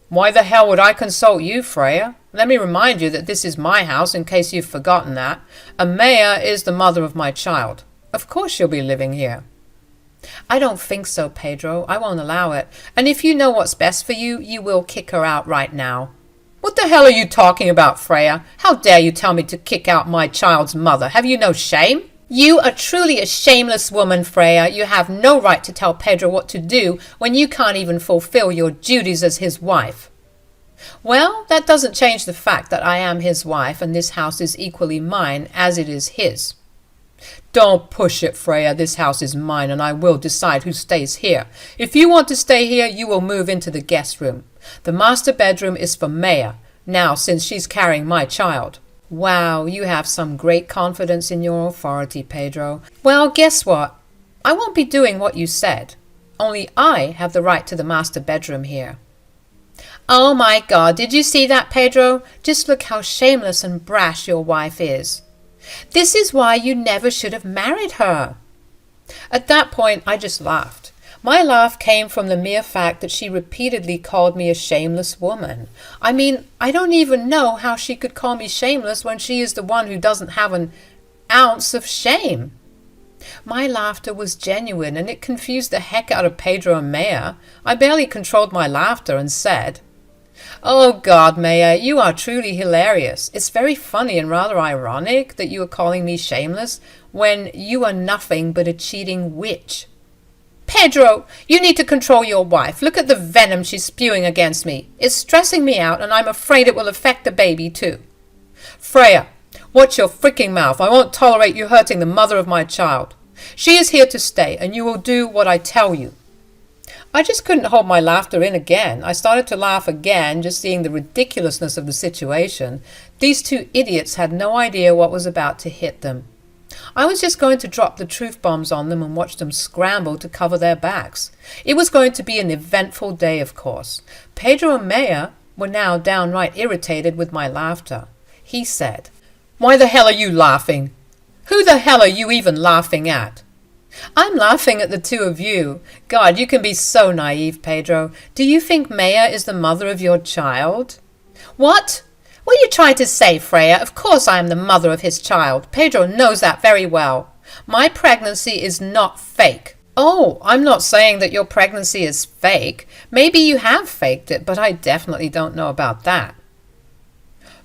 "Why the hell would I consult you, Freya? Let me remind you that this is my house, in case you've forgotten that. And Maya is the mother of my child. Of course she'll be living here." "I don't think so, Pedro. I won't allow it. And if you know what's best for you, you will kick her out right now." "What the hell are you talking about, Freya? How dare you tell me to kick out my child's mother? Have you no shame?" "You are truly a shameless woman, Freya. You have no right to tell Pedro what to do when you can't even fulfill your duties as his wife." "Well, that doesn't change the fact that I am his wife, and this house is equally mine as it is his." "Don't push it, Freya. This house is mine, and I will decide who stays here. If you want to stay here, you will move into the guest room. The master bedroom is for Maya, now since she's carrying my child." "Wow, you have some great confidence in your authority, Pedro. Well, guess what? I won't be doing what you said. Only I have the right to the master bedroom here." "Oh my God, did you see that, Pedro? Just look how shameless and brash your wife is. This is why you never should have married her." At that point, I just laughed. My laugh came from the mere fact that she repeatedly called me a shameless woman. I mean, I don't even know how she could call me shameless when she is the one who doesn't have an ounce of shame. My laughter was genuine, and it confused the heck out of Pedro and Maya. I barely controlled my laughter and said, "Oh God, Maya, you are truly hilarious. It's very funny and rather ironic that you are calling me shameless when you are nothing but a cheating witch." "Pedro, you need to control your wife. Look at the venom she's spewing against me. It's stressing me out, and I'm afraid it will affect the baby too." "Freya, watch your freaking mouth. I won't tolerate you hurting the mother of my child. She is here to stay, and you will do what I tell you." I just couldn't hold my laughter in again. I started to laugh again, just seeing the ridiculousness of the situation. These two idiots had no idea what was about to hit them. I was just going to drop the truth bombs on them and watch them scramble to cover their backs. It was going to be an eventful day, of course. Pedro and Maya were now downright irritated with my laughter. He said, "Why the hell are you laughing? Who the hell are you even laughing at?" "I'm laughing at the two of you. God, you can be so naive, Pedro. Do you think Maya is the mother of your child?" "What? What are you trying to say, Freya? Of course I am the mother of his child. Pedro knows that very well. My pregnancy is not fake." "Oh, I'm not saying that your pregnancy is fake. Maybe you have faked it, but I definitely don't know about that."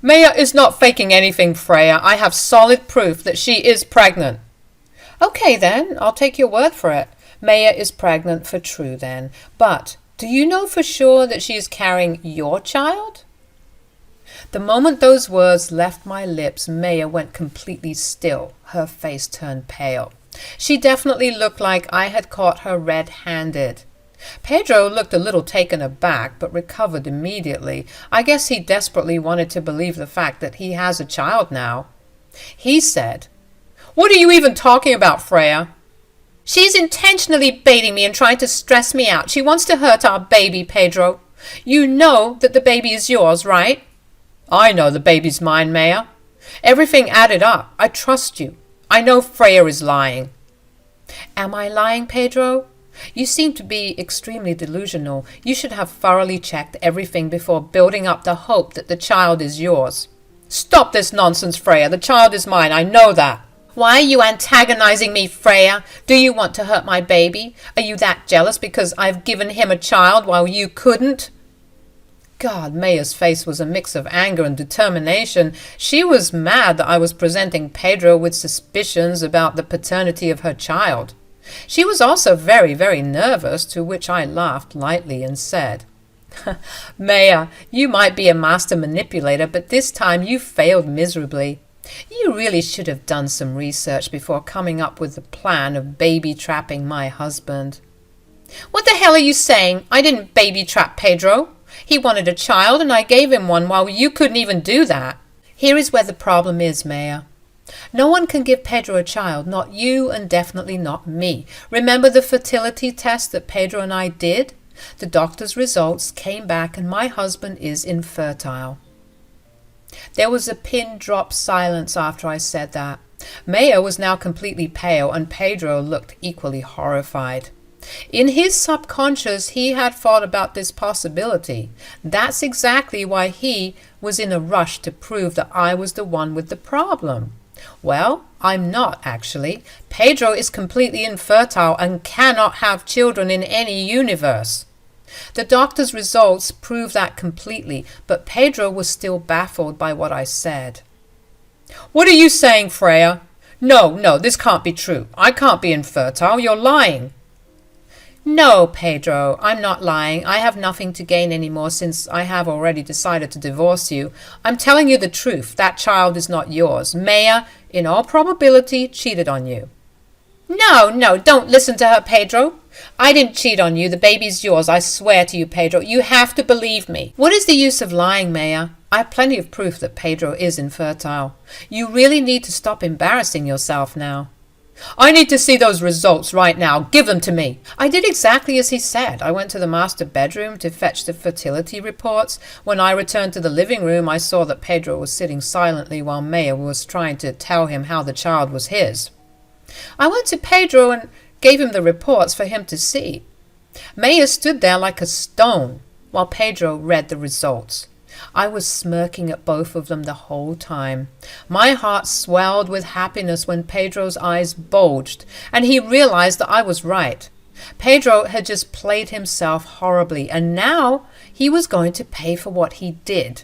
"Maya is not faking anything, Freya. I have solid proof that she is pregnant." "Okay then, I'll take your word for it. Maya is pregnant for true then. But do you know for sure that she is carrying your child?" The moment those words left my lips, Maya went completely still. Her face turned pale. She definitely looked like I had caught her red-handed. Pedro looked a little taken aback, but recovered immediately. I guess he desperately wanted to believe the fact that he has a child now. He said, "What are you even talking about, Freya?" "She's intentionally baiting me and trying to stress me out. She wants to hurt our baby, Pedro. You know that the baby is yours, right?" "I know the baby's mine, Maya. Everything added up. I trust you. I know Freya is lying." "Am I lying, Pedro? You seem to be extremely delusional. You should have thoroughly checked everything before building up the hope that the child is yours." "Stop this nonsense, Freya. The child is mine. I know that." "Why are you antagonizing me, Freya? Do you want to hurt my baby? Are you that jealous because I've given him a child while you couldn't?" God, Maya's face was a mix of anger and determination. She was mad that I was presenting Pedro with suspicions about the paternity of her child. She was also very, very nervous, to which I laughed lightly and said, "Maya, you might be a master manipulator, but this time you failed miserably. You really should have done some research before coming up with the plan of baby-trapping my husband." "What the hell are you saying? I didn't baby-trap Pedro. He wanted a child, and I gave him one while you couldn't even do that." "Here is where the problem is, Maya. No one can give Pedro a child, not you and definitely not me. Remember the fertility test that Pedro and I did? The doctor's results came back and my husband is infertile." There was a pin-drop silence after I said that. Maya was now completely pale and Pedro looked equally horrified. In his subconscious, he had thought about this possibility. That's exactly why he was in a rush to prove that I was the one with the problem. Well, I'm not, actually. Pedro is completely infertile and cannot have children in any universe. The doctor's results prove that completely, but Pedro was still baffled by what I said. "What are you saying, Freya? No, this can't be true. I can't be infertile. You're lying." "No, Pedro, I'm not lying. I have nothing to gain anymore since I have already decided to divorce you. I'm telling you the truth. That child is not yours. Maya, in all probability, cheated on you." No, don't listen to her, Pedro. I didn't cheat on you. The baby's yours. I swear to you, Pedro. You have to believe me." "What is the use of lying, Maya? I have plenty of proof that Pedro is infertile. You really need to stop embarrassing yourself now." "I need to see those results right now. Give them to me." I did exactly as he said. I went to the master bedroom to fetch the fertility reports. When I returned to the living room, I saw that Pedro was sitting silently while Maya was trying to tell him how the child was his. I went to Pedro and gave him the reports for him to see. Maya stood there like a stone while Pedro read the results. I was smirking at both of them the whole time. My heart swelled with happiness when Pedro's eyes bulged, and he realized that I was right. Pedro had just played himself horribly, and now he was going to pay for what he did.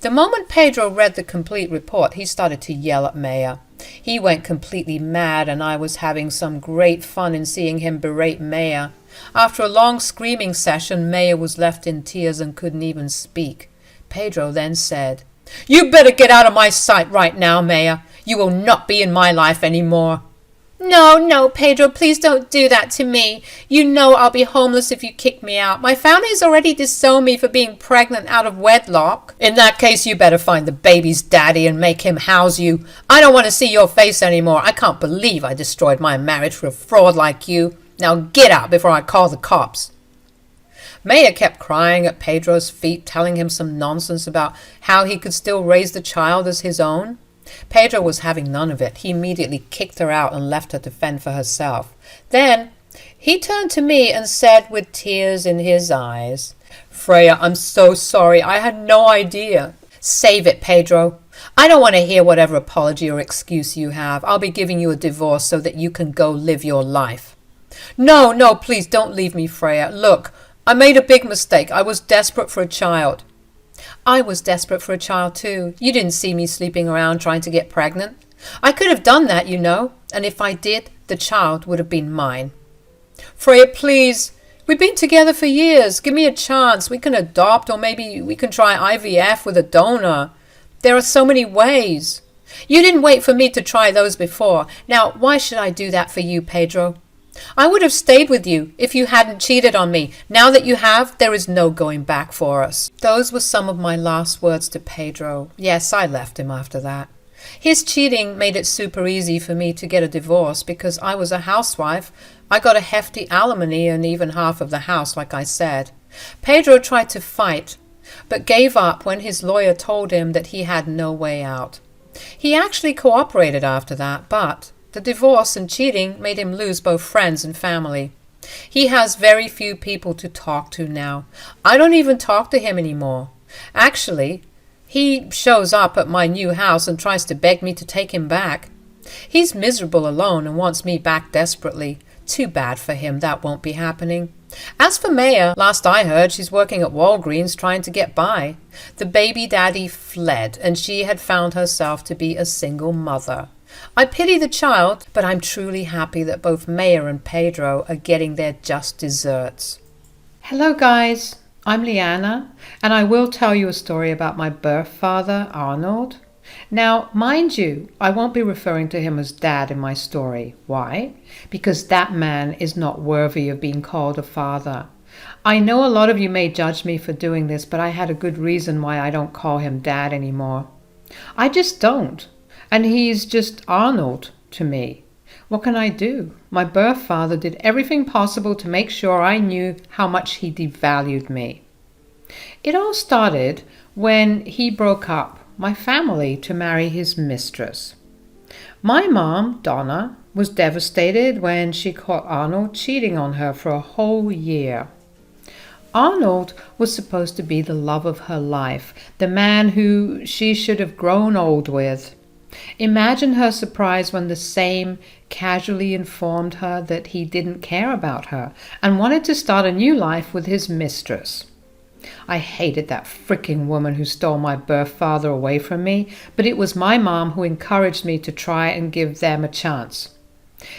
The moment Pedro read the complete report, he started to yell at Maya. He went completely mad, and I was having some great fun in seeing him berate Maya. After a long screaming session, Maya was left in tears and couldn't even speak. Pedro then said, "You better get out of my sight right now, Maya. You will not be in my life any more." No, Pedro, please don't do that to me. You know I'll be homeless if you kick me out. My family's already disowned me for being pregnant out of wedlock. In that case, you better find the baby's daddy and make him house you. I don't want to see your face anymore. I can't believe I destroyed my marriage for a fraud like you. Now get out before I call the cops. Maya kept crying at Pedro's feet, telling him some nonsense about how he could still raise the child as his own. Pedro was having none of it. He immediately kicked her out and left her to fend for herself. Then he turned to me and said with tears in his eyes, "Freya, I'm so sorry. I had no idea." "Save it, Pedro. I don't want to hear whatever apology or excuse you have. I'll be giving you a divorce so that you can go live your life." No, please don't leave me, Freya. Look, I made a big mistake. I was desperate for a child." "I was desperate for a child too. You didn't see me sleeping around trying to get pregnant. I could have done that, you know, and if I did, the child would have been mine." "Freya, please. We've been together for years. Give me a chance. We can adopt, or maybe we can try IVF with a donor. There are so many ways." "You didn't wait for me to try those before. Now, why should I do that for you, Pedro? I would have stayed with you if you hadn't cheated on me. Now that you have, there is no going back for us." Those were some of my last words to Pedro. Yes, I left him after that. His cheating made it super easy for me to get a divorce because I was a housewife. I got a hefty alimony and even half of the house, like I said. Pedro tried to fight, but gave up when his lawyer told him that he had no way out. He actually cooperated after that, but the divorce and cheating made him lose both friends and family. He has very few people to talk to now. I don't even talk to him anymore. Actually, he shows up at my new house and tries to beg me to take him back. He's miserable alone and wants me back desperately. Too bad for him, that won't be happening. As for Maya, last I heard, she's working at Walgreens trying to get by. The baby daddy fled, and she had found herself to be a single mother. I pity the child, but I'm truly happy that both Maya and Pedro are getting their just desserts. Hello guys, I'm Leanna, and I will tell you a story about my birth father, Arnold. Now, mind you, I won't be referring to him as Dad in my story. Why? Because that man is not worthy of being called a father. I know a lot of you may judge me for doing this, but I had a good reason why I don't call him Dad anymore. I just don't. And he's just Arnold to me. What can I do? My birth father did everything possible to make sure I knew how much he devalued me. It all started when he broke up my family to marry his mistress. My mom, Donna, was devastated when she caught Arnold cheating on her for a whole year. Arnold was supposed to be the love of her life, the man who she should have grown old with. Imagine her surprise when the same casually informed her that he didn't care about her and wanted to start a new life with his mistress. I hated that fricking woman who stole my birth father away from me, but it was my mom who encouraged me to try and give them a chance.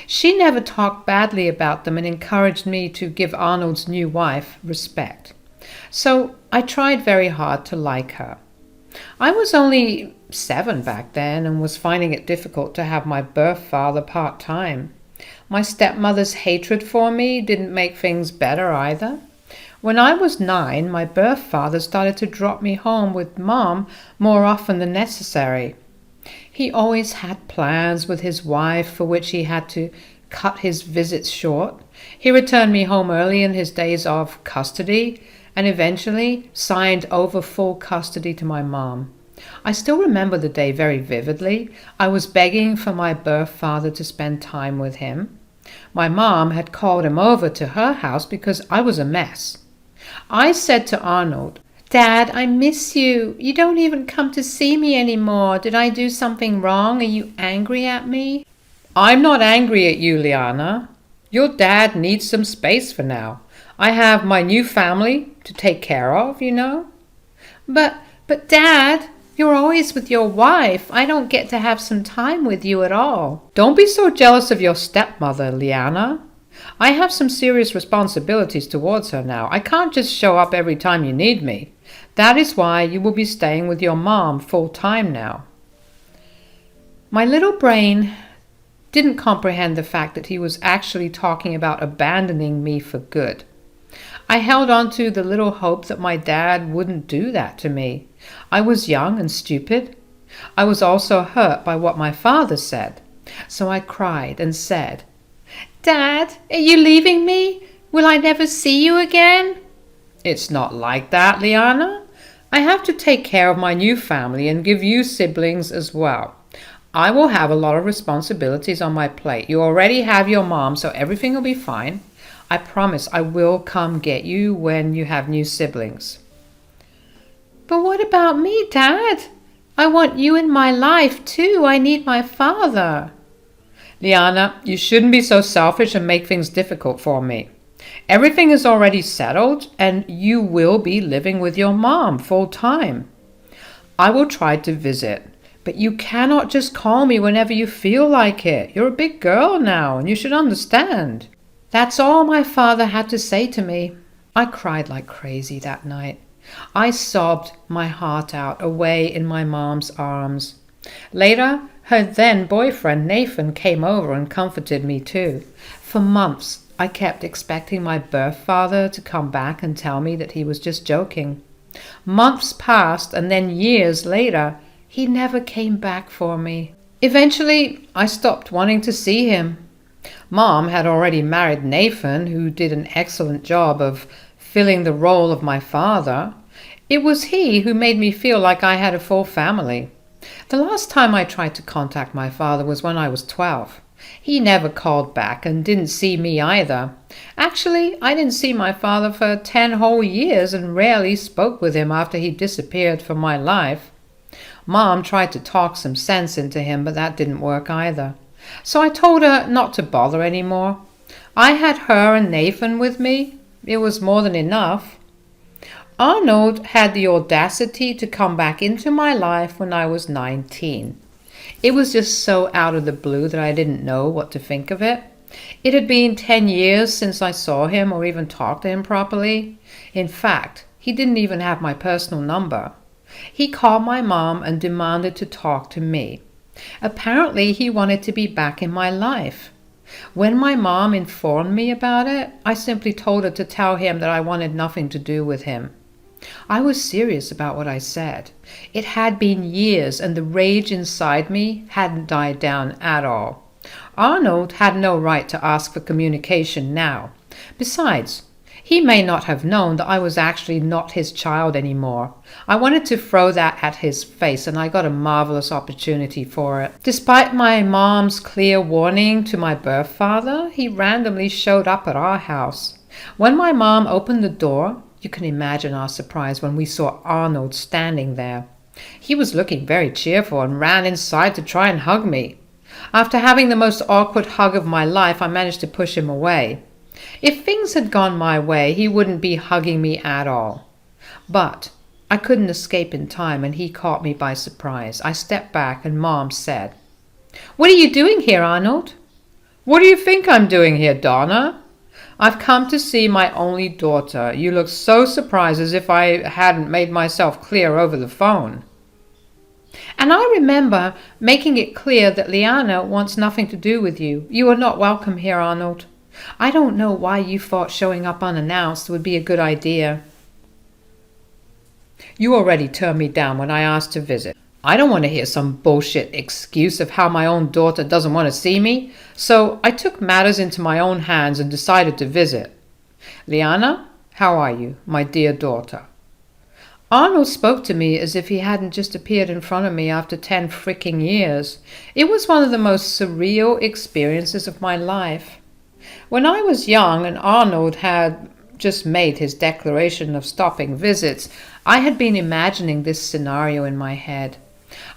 She never talked badly about them and encouraged me to give Arnold's new wife respect. So I tried very hard to like her. I was only 7 back then and was finding it difficult to have my birth father part-time. My stepmother's hatred for me didn't make things better either. When I was 9, my birth father started to drop me home with Mom more often than necessary. He always had plans with his wife for which he had to cut his visits short. He returned me home early in his days of custody and eventually signed over full custody to my mom. I still remember the day very vividly. I was begging for my birth father to spend time with him. My mom had called him over to her house because I was a mess. I said to Arnold, "Dad, I miss you. You don't even come to see me anymore. Did I do something wrong? Are you angry at me?" "I'm not angry at you, Liana. Your dad needs some space for now. I have my new family to take care of, you know." But Dad, you're always with your wife. I don't get to have some time with you at all. Don't be so jealous of your stepmother, Liana. I have some serious responsibilities towards her now. I can't just show up every time you need me. That is why you will be staying with your mom full time now. My little brain didn't comprehend the fact that he was actually talking about abandoning me for good. I held on to the little hope that my dad wouldn't do that to me. I was young and stupid. I was also hurt by what my father said. So I cried and said, "Dad, are you leaving me? Will I never see you again?" "It's not like that, Liana. I have to take care of my new family and give you siblings as well. I will have a lot of responsibilities on my plate. You already have your mom, so everything will be fine. I promise I will come get you when you have new siblings." "But what about me, Dad? I want you in my life too. I need my father." "Liana, you shouldn't be so selfish and make things difficult for me. Everything is already settled and you will be living with your mom full time. I will try to visit, but you cannot just call me whenever you feel like it. You're a big girl now and you should understand." That's all my father had to say to me. I cried like crazy that night. I sobbed my heart out away in my mom's arms. Later, her then boyfriend Nathan came over and comforted me too. For months, I kept expecting my birth father to come back and tell me that he was just joking. Months passed, and then years later, he never came back for me. Eventually, I stopped wanting to see him. Mom had already married Nathan, who did an excellent job of filling the role of my father. It was he who made me feel like I had a full family. The last time I tried to contact my father was when I was 12. He never called back and didn't see me either. Actually, I didn't see my father for 10 whole years and rarely spoke with him after he disappeared from my life. Mom tried to talk some sense into him, but that didn't work either. So I told her not to bother anymore. I had her and Nathan with me. It was more than enough. Arnold had the audacity to come back into my life when I was 19. It was just so out of the blue that I didn't know what to think of it. It had been 10 years since I saw him or even talked to him properly. In fact, he didn't even have my personal number. He called my mom and demanded to talk to me. Apparently, he wanted to be back in my life. When my mom informed me about it, I simply told her to tell him that I wanted nothing to do with him. I was serious about what I said. It had been years, and the rage inside me hadn't died down at all. Arnold had no right to ask for communication now. Besides, he may not have known that I was actually not his child anymore. I wanted to throw that at his face, and I got a marvelous opportunity for it. Despite my mom's clear warning to my birth father, he randomly showed up at our house. When my mom opened the door, you can imagine our surprise when we saw Arnold standing there. He was looking very cheerful and ran inside to try and hug me. After having the most awkward hug of my life, I managed to push him away. If things had gone my way, he wouldn't be hugging me at all. But I couldn't escape in time, and he caught me by surprise. I stepped back, and Mom said, "What are you doing here, Arnold?" "What do you think I'm doing here, Donna? I've come to see my only daughter. You look so surprised, as if I hadn't made myself clear over the phone." "And I remember making it clear that Liana wants nothing to do with you. You are not welcome here, Arnold. I don't know why you thought showing up unannounced would be a good idea." "You already turned me down when I asked to visit. I don't want to hear some bullshit excuse of how my own daughter doesn't want to see me, so I took matters into my own hands and decided to visit. Liana, how are you, my dear daughter?" Arnold spoke to me as if he hadn't just appeared in front of me after 10 freaking years. It was one of the most surreal experiences of my life. When I was young and Arnold had just made his declaration of stopping visits, I had been imagining this scenario in my head.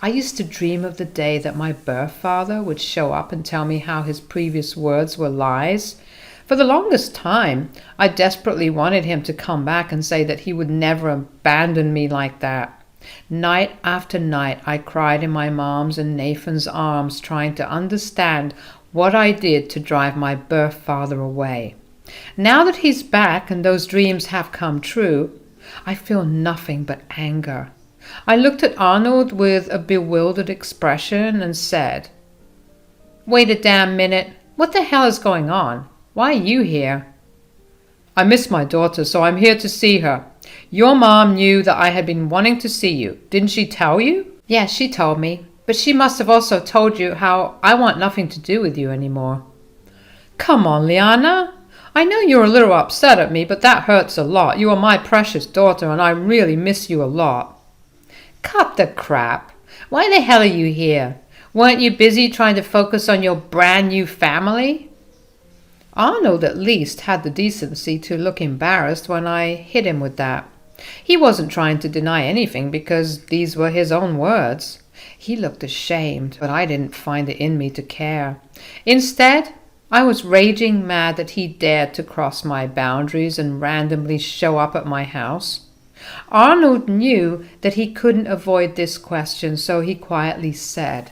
I used to dream of the day that my birth father would show up and tell me how his previous words were lies. For the longest time, I desperately wanted him to come back and say that he would never abandon me like that. Night after night, I cried in my mom's and Nathan's arms, trying to understand what I did to drive my birth father away. Now that he's back and those dreams have come true, I feel nothing but anger. I looked at Arnold with a bewildered expression and said, "Wait a damn minute. What the hell is going on? Why are you here?" "I miss my daughter, so I'm here to see her. Your mom knew that I had been wanting to see you. Didn't she tell you?" "Yes, she told me. But she must have also told you how I want nothing to do with you anymore." "Come on, Liana. I know you're a little upset at me, but that hurts a lot. You are my precious daughter, and I really miss you a lot." "Cut the crap. Why the hell are you here? Weren't you busy trying to focus on your brand new family?" Arnold at least had the decency to look embarrassed when I hit him with that. He wasn't trying to deny anything because these were his own words. He looked ashamed, but I didn't find it in me to care. Instead, I was raging mad that he dared to cross my boundaries and randomly show up at my house. Arnold knew that he couldn't avoid this question, so he quietly said,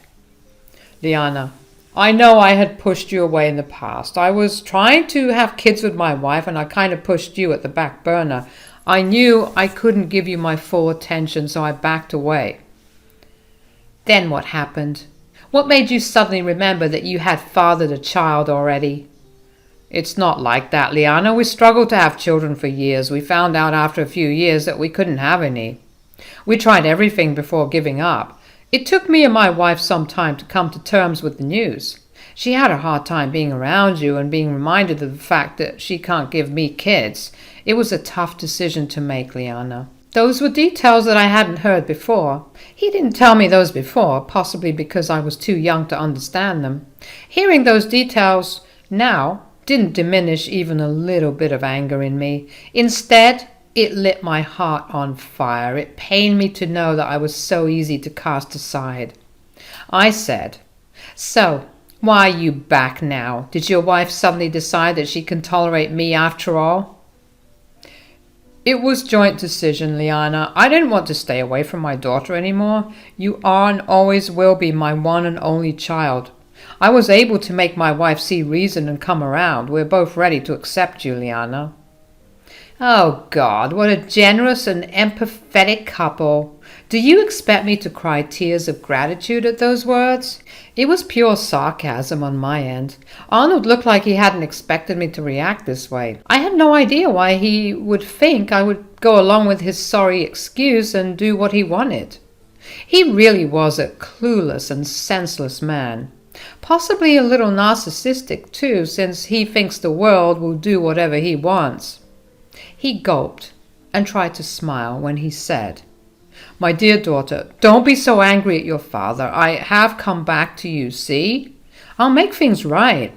"Liana, I know I had pushed you away in the past. I was trying to have kids with my wife and I kind of pushed you at the back burner. I knew I couldn't give you my full attention, so I backed away." "Then what happened? What made you suddenly remember that you had fathered a child already?" "It's not like that, Liana. We struggled to have children for years. We found out after a few years that we couldn't have any. We tried everything before giving up. It took me and my wife some time to come to terms with the news. She had a hard time being around you and being reminded of the fact that she can't give me kids. It was a tough decision to make, Liana." Those were details that I hadn't heard before. He didn't tell me those before, possibly because I was too young to understand them. Hearing those details now didn't diminish even a little bit of anger in me. Instead, it lit my heart on fire. It pained me to know that I was so easy to cast aside. I said, "So, why are you back now? Did your wife suddenly decide that she can tolerate me after all?" "It was joint decision, Liana. I didn't want to stay away from my daughter anymore. You are and always will be my one and only child. I was able to make my wife see reason and come around. We're both ready to accept you, Liana." Oh God, what a generous and empathetic couple. Do you expect me to cry tears of gratitude at those words? It was pure sarcasm on my end. Arnold looked like he hadn't expected me to react this way. I had no idea why he would think I would go along with his sorry excuse and do what he wanted. He really was a clueless and senseless man. Possibly a little narcissistic too, since he thinks the world will do whatever he wants. He gulped and tried to smile when he said, "My dear daughter, don't be so angry at your father. I have come back to you, see? I'll make things right."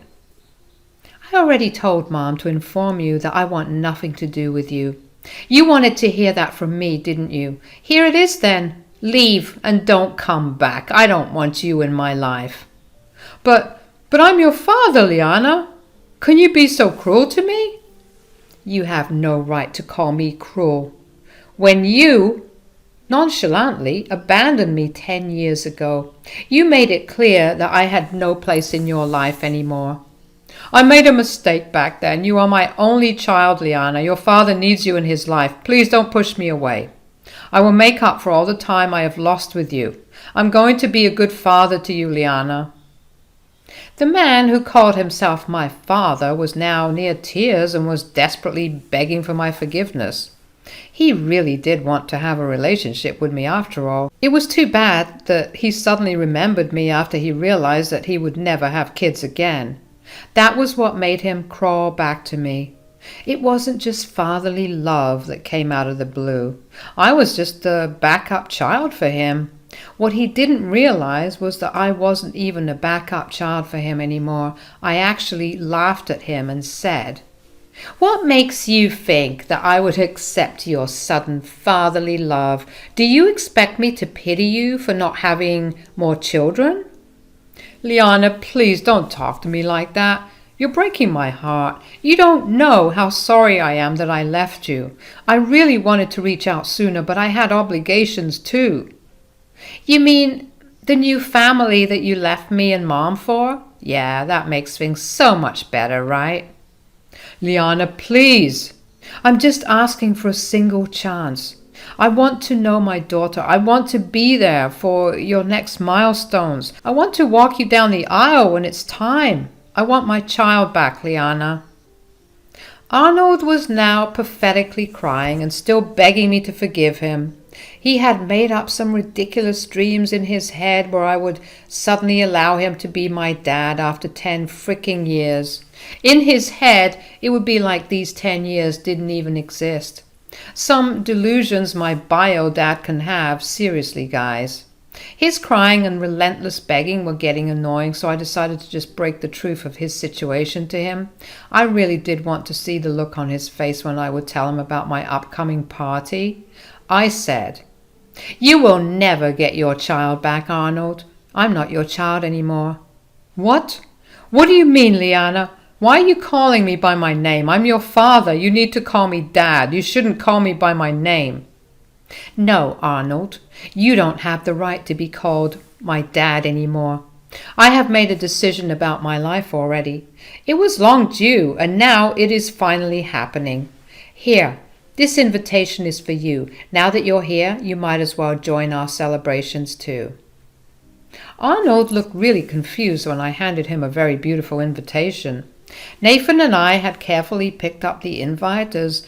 "I already told Mom to inform you that I want nothing to do with you. You wanted to hear that from me, didn't you? Here it is then. Leave and don't come back. I don't want you in my life." But I'm your father, Liana. Can you be so cruel to me?" "You have no right to call me cruel. When you nonchalantly abandoned me 10 years ago, you made it clear that I had no place in your life anymore. I made a mistake back then. You are my only child, Liana. Your father needs you in his life. Please don't push me away. I will make up for all the time I have lost with you. I'm going to be a good father to you, Liana." The man who called himself my father was now near tears and was desperately begging for my forgiveness. He really did want to have a relationship with me after all. It was too bad that he suddenly remembered me after he realized that he would never have kids again. That was what made him crawl back to me. It wasn't just fatherly love that came out of the blue. I was just a backup child for him. What he didn't realize was that I wasn't even a backup child for him anymore. I actually laughed at him and said, "What makes you think that I would accept your sudden fatherly love? Do you expect me to pity you for not having more children?" "Liana, please don't talk to me like that. You're breaking my heart. You don't know how sorry I am that I left you. I really wanted to reach out sooner, but I had obligations too." "You mean the new family that you left me and Mom for? Yeah, that makes things so much better, right?" "Liana, please. I'm just asking for a single chance. I want to know my daughter. I want to be there for your next milestones. I want to walk you down the aisle when it's time. I want my child back, Liana." Arnold was now pathetically crying and still begging me to forgive him. He had made up some ridiculous dreams in his head where I would suddenly allow him to be my dad after 10 freaking years. In his head, it would be like these 10 years didn't even exist. Some delusions my bio dad can have, seriously, guys. His crying and relentless begging were getting annoying, so I decided to just break the truth of his situation to him. I really did want to see the look on his face when I would tell him about my upcoming party. I said, "You will never get your child back, Arnold. I'm not your child anymore." "What? What do you mean, Liana? Why are you calling me by my name? I'm your father. You need to call me Dad. You shouldn't call me by my name." "No, Arnold, you don't have the right to be called my dad anymore. I have made a decision about my life already. It was long due, and now it is finally happening. Here, this invitation is for you. Now that you're here, you might as well join our celebrations too." Arnold looked really confused when I handed him a very beautiful invitation. Nathan and I had carefully picked up the invite as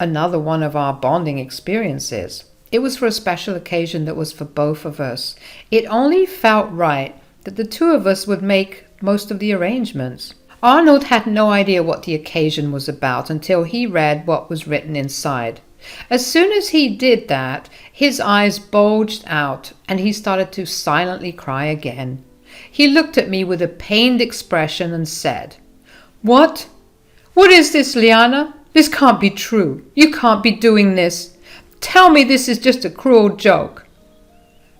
another one of our bonding experiences. It was for a special occasion that was for both of us. It only felt right that the two of us would make most of the arrangements. Arnold had no idea what the occasion was about until he read what was written inside. As soon as he did that, his eyes bulged out and he started to silently cry again. He looked at me with a pained expression and said, "What? What is this, Liana? This can't be true. You can't be doing this. Tell me this is just a cruel joke."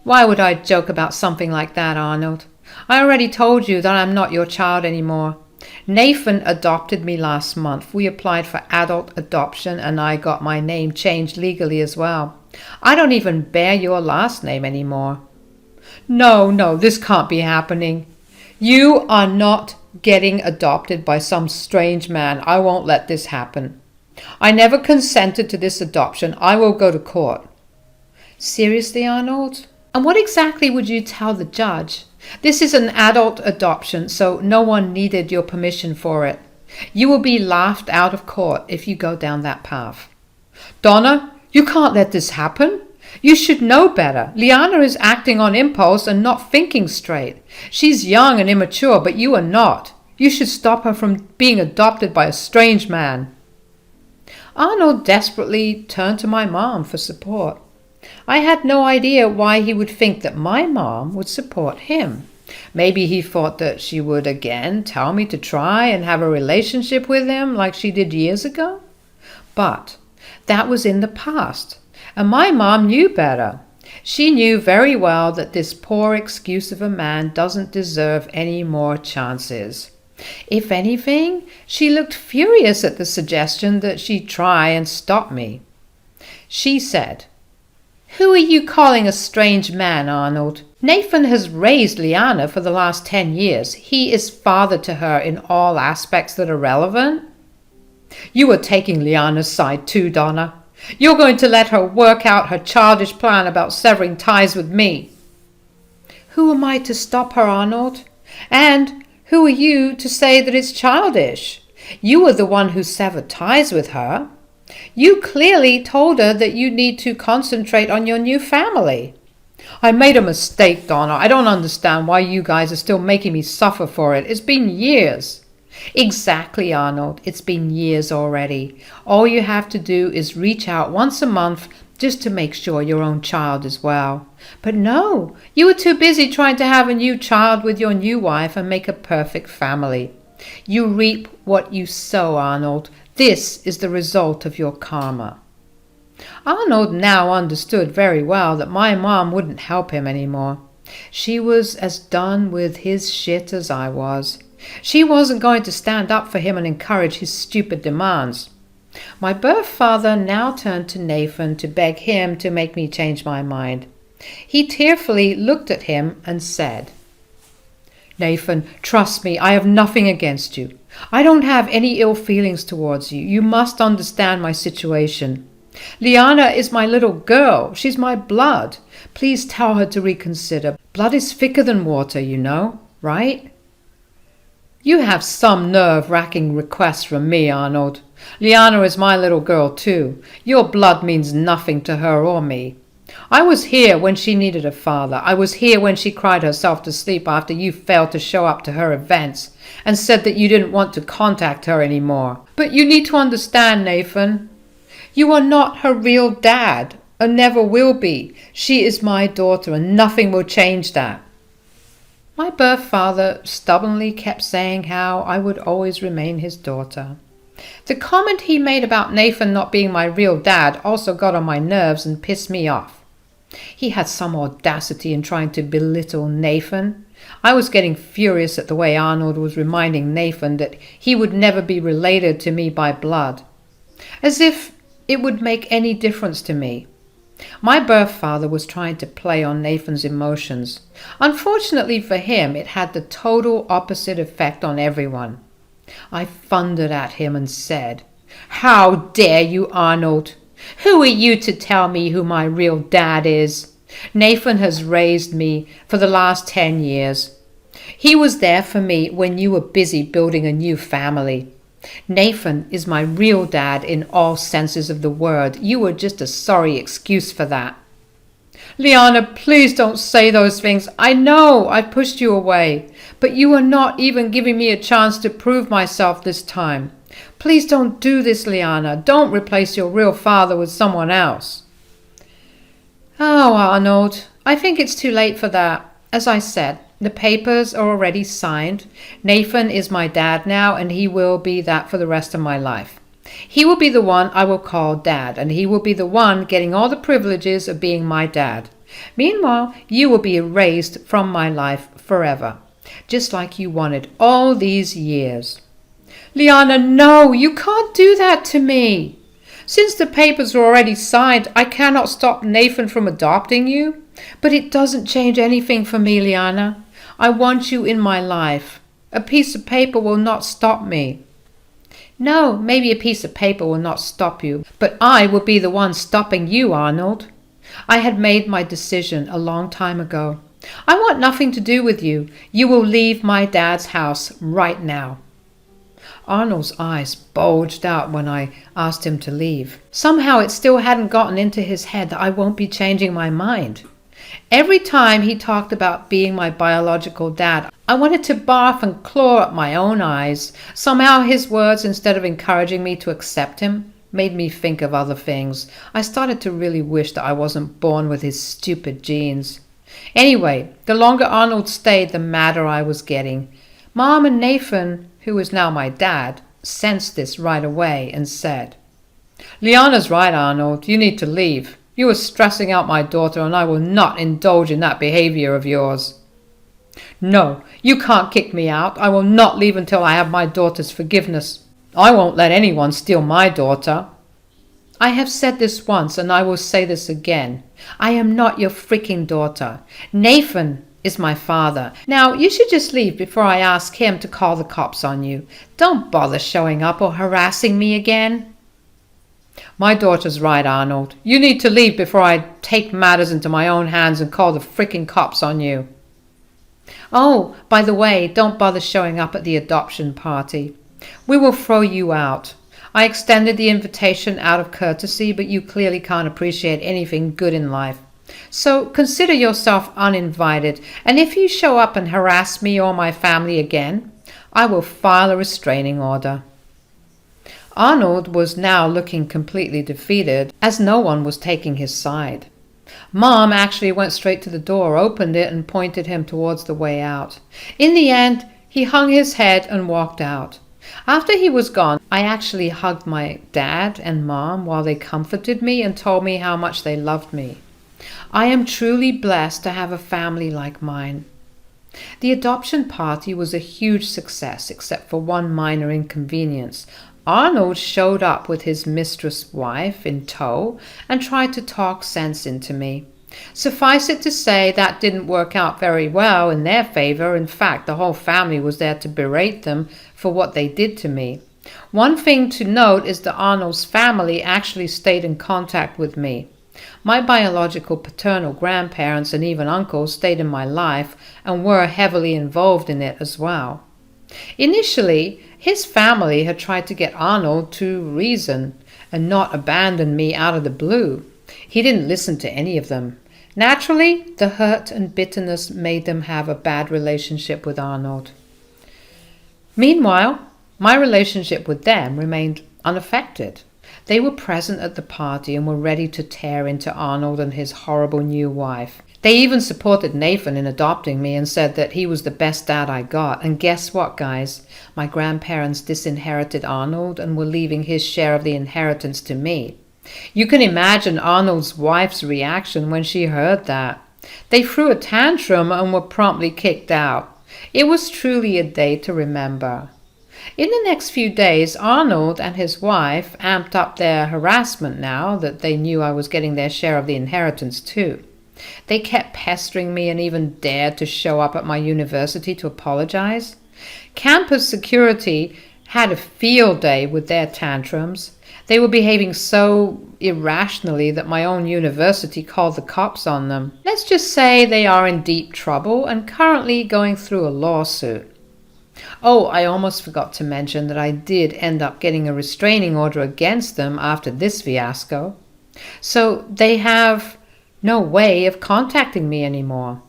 "Why would I joke about something like that, Arnold? I already told you that I'm not your child anymore. Nathan adopted me last month. We applied for adult adoption and I got my name changed legally as well. I don't even bear your last name anymore." No, this can't be happening. You are not getting adopted by some strange man. I won't let this happen. I never consented to this adoption. I will go to court." "Seriously, Arnold? And what exactly would you tell the judge? This is an adult adoption, so no one needed your permission for it. You will be laughed out of court if you go down that path." "Donna, you can't let this happen. You should know better. Liana is acting on impulse and not thinking straight. She's young and immature, but you are not. You should stop her from being adopted by a strange man." Arnold desperately turned to my mom for support. I had no idea why he would think that my mom would support him. Maybe he thought that she would again tell me to try and have a relationship with him like she did years ago. But that was in the past, and my mom knew better. She knew very well that this poor excuse of a man doesn't deserve any more chances. If anything, she looked furious at the suggestion that she try and stop me. She said, "Who are you calling a strange man, Arnold? Nathan has raised Liana for the last 10 years. He is father to her in all aspects that are relevant." "You are taking Liana's side too, Donna. You're going to let her work out her childish plan about severing ties with me." "Who am I to stop her, Arnold? And who are you to say that it's childish? You are the one who severed ties with her. You clearly told her that you need to concentrate on your new family." "I made a mistake, Donna. I don't understand why you guys are still making me suffer for it. It's been years." "Exactly, Arnold. It's been years already. All you have to do is reach out once a month just to make sure your own child is well. But no, you were too busy trying to have a new child with your new wife and make a perfect family. You reap what you sow, Arnold. This is the result of your karma. Arnold now understood very well that my mom wouldn't help him anymore. She was as done with his shit as I was. She wasn't going to stand up for him and encourage his stupid demands. My birth father now turned to Nathan to beg him to make me change my mind. He tearfully looked at him and said, "Nathan, trust me, I have nothing against you. I don't have any ill feelings towards you. You must understand my situation. Liana is my little girl. She's my blood. Please tell her to reconsider. Blood is thicker than water, you know, right?" "You have some nerve-wracking requests from me, Arnold. Liana is my little girl too. Your blood means nothing to her or me. I was here when she needed a father. I was here when she cried herself to sleep after you failed to show up to her events and said that you didn't want to contact her anymore. But you need to understand, Nathan. You are not her real dad, and never will be. She is my daughter, and nothing will change that." My birth father stubbornly kept saying how I would always remain his daughter. The comment he made about Nathan not being my real dad also got on my nerves and pissed me off. He had some audacity in trying to belittle Nathan. I was getting furious at the way Arnold was reminding Nathan that he would never be related to me by blood, as if it would make any difference to me. My birth father was trying to play on Nathan's emotions. Unfortunately for him, it had the total opposite effect on everyone. I thundered at him and said, "How dare you, Arnold? Who are you to tell me who my real dad is? Nathan has raised me for the last 10 years. He was there for me when you were busy building a new family. Nathan is my real dad in all senses of the word. You were just a sorry excuse for that." "Liana, please don't say those things. I know I pushed you away, but you are not even giving me a chance to prove myself this time. Please don't do this, Liana. Don't replace your real father with someone else." "Oh, Arnold, I think it's too late for that. As I said, the papers are already signed. Nathan is my dad now, and he will be that for the rest of my life. He will be the one I will call Dad, and he will be the one getting all the privileges of being my dad. Meanwhile, you will be erased from my life forever, just like you wanted all these years." "Liana, no, you can't do that to me. Since the papers are already signed, I cannot stop Nathan from adopting you. But it doesn't change anything for me, Liana. I want you in my life. A piece of paper will not stop me." "No, maybe a piece of paper will not stop you, but I will be the one stopping you, Arnold. I had made my decision a long time ago. I want nothing to do with you. You will leave my dad's house right now." Arnold's eyes bulged out when I asked him to leave. Somehow it still hadn't gotten into his head that I won't be changing my mind. Every time he talked about being my biological dad, I wanted to barf and claw at my own eyes. Somehow his words, instead of encouraging me to accept him, made me think of other things. I started to really wish that I wasn't born with his stupid genes. Anyway, the longer Arnold stayed, the madder I was getting. Mom and Nathan, who is now my dad, sensed this right away and said, "Liana's right, Arnold. You need to leave. You are stressing out my daughter, and I will not indulge in that behavior of yours." "No, you can't kick me out. I will not leave until I have my daughter's forgiveness. I won't let anyone steal my daughter." "I have said this once, and I will say this again. I am not your freaking daughter. Nathan is my father. Now, you should just leave before I ask him to call the cops on you. Don't bother showing up or harassing me again." "My daughter's right, Arnold. You need to leave before I take matters into my own hands and call the freaking cops on you." "Oh, by the way, don't bother showing up at the adoption party. We will throw you out. I extended the invitation out of courtesy, but you clearly can't appreciate anything good in life. So consider yourself uninvited, and if you show up and harass me or my family again, I will file a restraining order." Arnold was now looking completely defeated, as no one was taking his side. Mom actually went straight to the door, opened it, and pointed him towards the way out. In the end, he hung his head and walked out. After he was gone, I actually hugged my dad and mom while they comforted me and told me how much they loved me. I am truly blessed to have a family like mine. The adoption party was a huge success, except for one minor inconvenience. Arnold showed up with his mistress wife in tow and tried to talk sense into me. Suffice it to say, that didn't work out very well in their favor. In fact, the whole family was there to berate them for what they did to me. One thing to note is that Arnold's family actually stayed in contact with me. My biological paternal grandparents and even uncles stayed in my life and were heavily involved in it as well. Initially, his family had tried to get Arnold to reason and not abandon me out of the blue. He didn't listen to any of them. Naturally, the hurt and bitterness made them have a bad relationship with Arnold. Meanwhile, my relationship with them remained unaffected. They were present at the party and were ready to tear into Arnold and his horrible new wife. They even supported Nathan in adopting me and said that he was the best dad I got. And guess what, guys? My grandparents disinherited Arnold and were leaving his share of the inheritance to me. You can imagine Arnold's wife's reaction when she heard that. They threw a tantrum and were promptly kicked out. It was truly a day to remember. In the next few days, Arnold and his wife amped up their harassment now that they knew I was getting their share of the inheritance too. They kept pestering me and even dared to show up at my university to apologize. Campus security had a field day with their tantrums. They were behaving so irrationally that my own university called the cops on them. Let's just say they are in deep trouble and currently going through a lawsuit. Oh, I almost forgot to mention that I did end up getting a restraining order against them after this fiasco. So they have no way of contacting me anymore.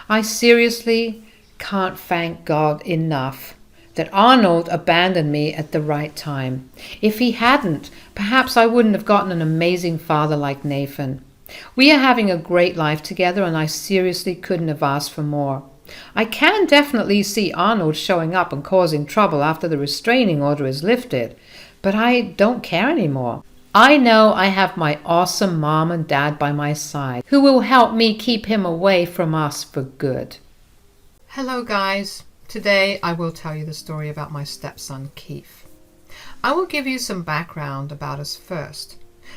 I seriously can't thank God enough that Arnold abandoned me at the right time. If he hadn't, perhaps I wouldn't have gotten an amazing father like Nathan. We are having a great life together, and I seriously couldn't have asked for more. I can definitely see Arnold showing up and causing trouble after the restraining order is lifted, but I don't care anymore. I know I have my awesome mom and dad by my side who will help me keep him away from us for good. Hello guys. Today I will tell you the story about my stepson Keith. I will give you some background about us first.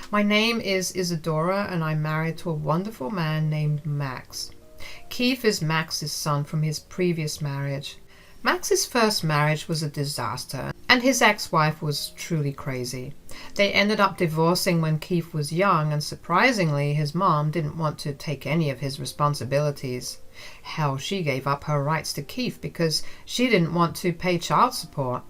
My name is Isadora and I'm married to a wonderful man named Max. Keith is Max's son from his previous marriage. Max's first marriage was a disaster and his ex-wife was truly crazy. They ended up divorcing when Keith was young, and surprisingly his mom didn't want to take any of his responsibilities. Hell, she gave up her rights to Keith because she didn't want to pay child support.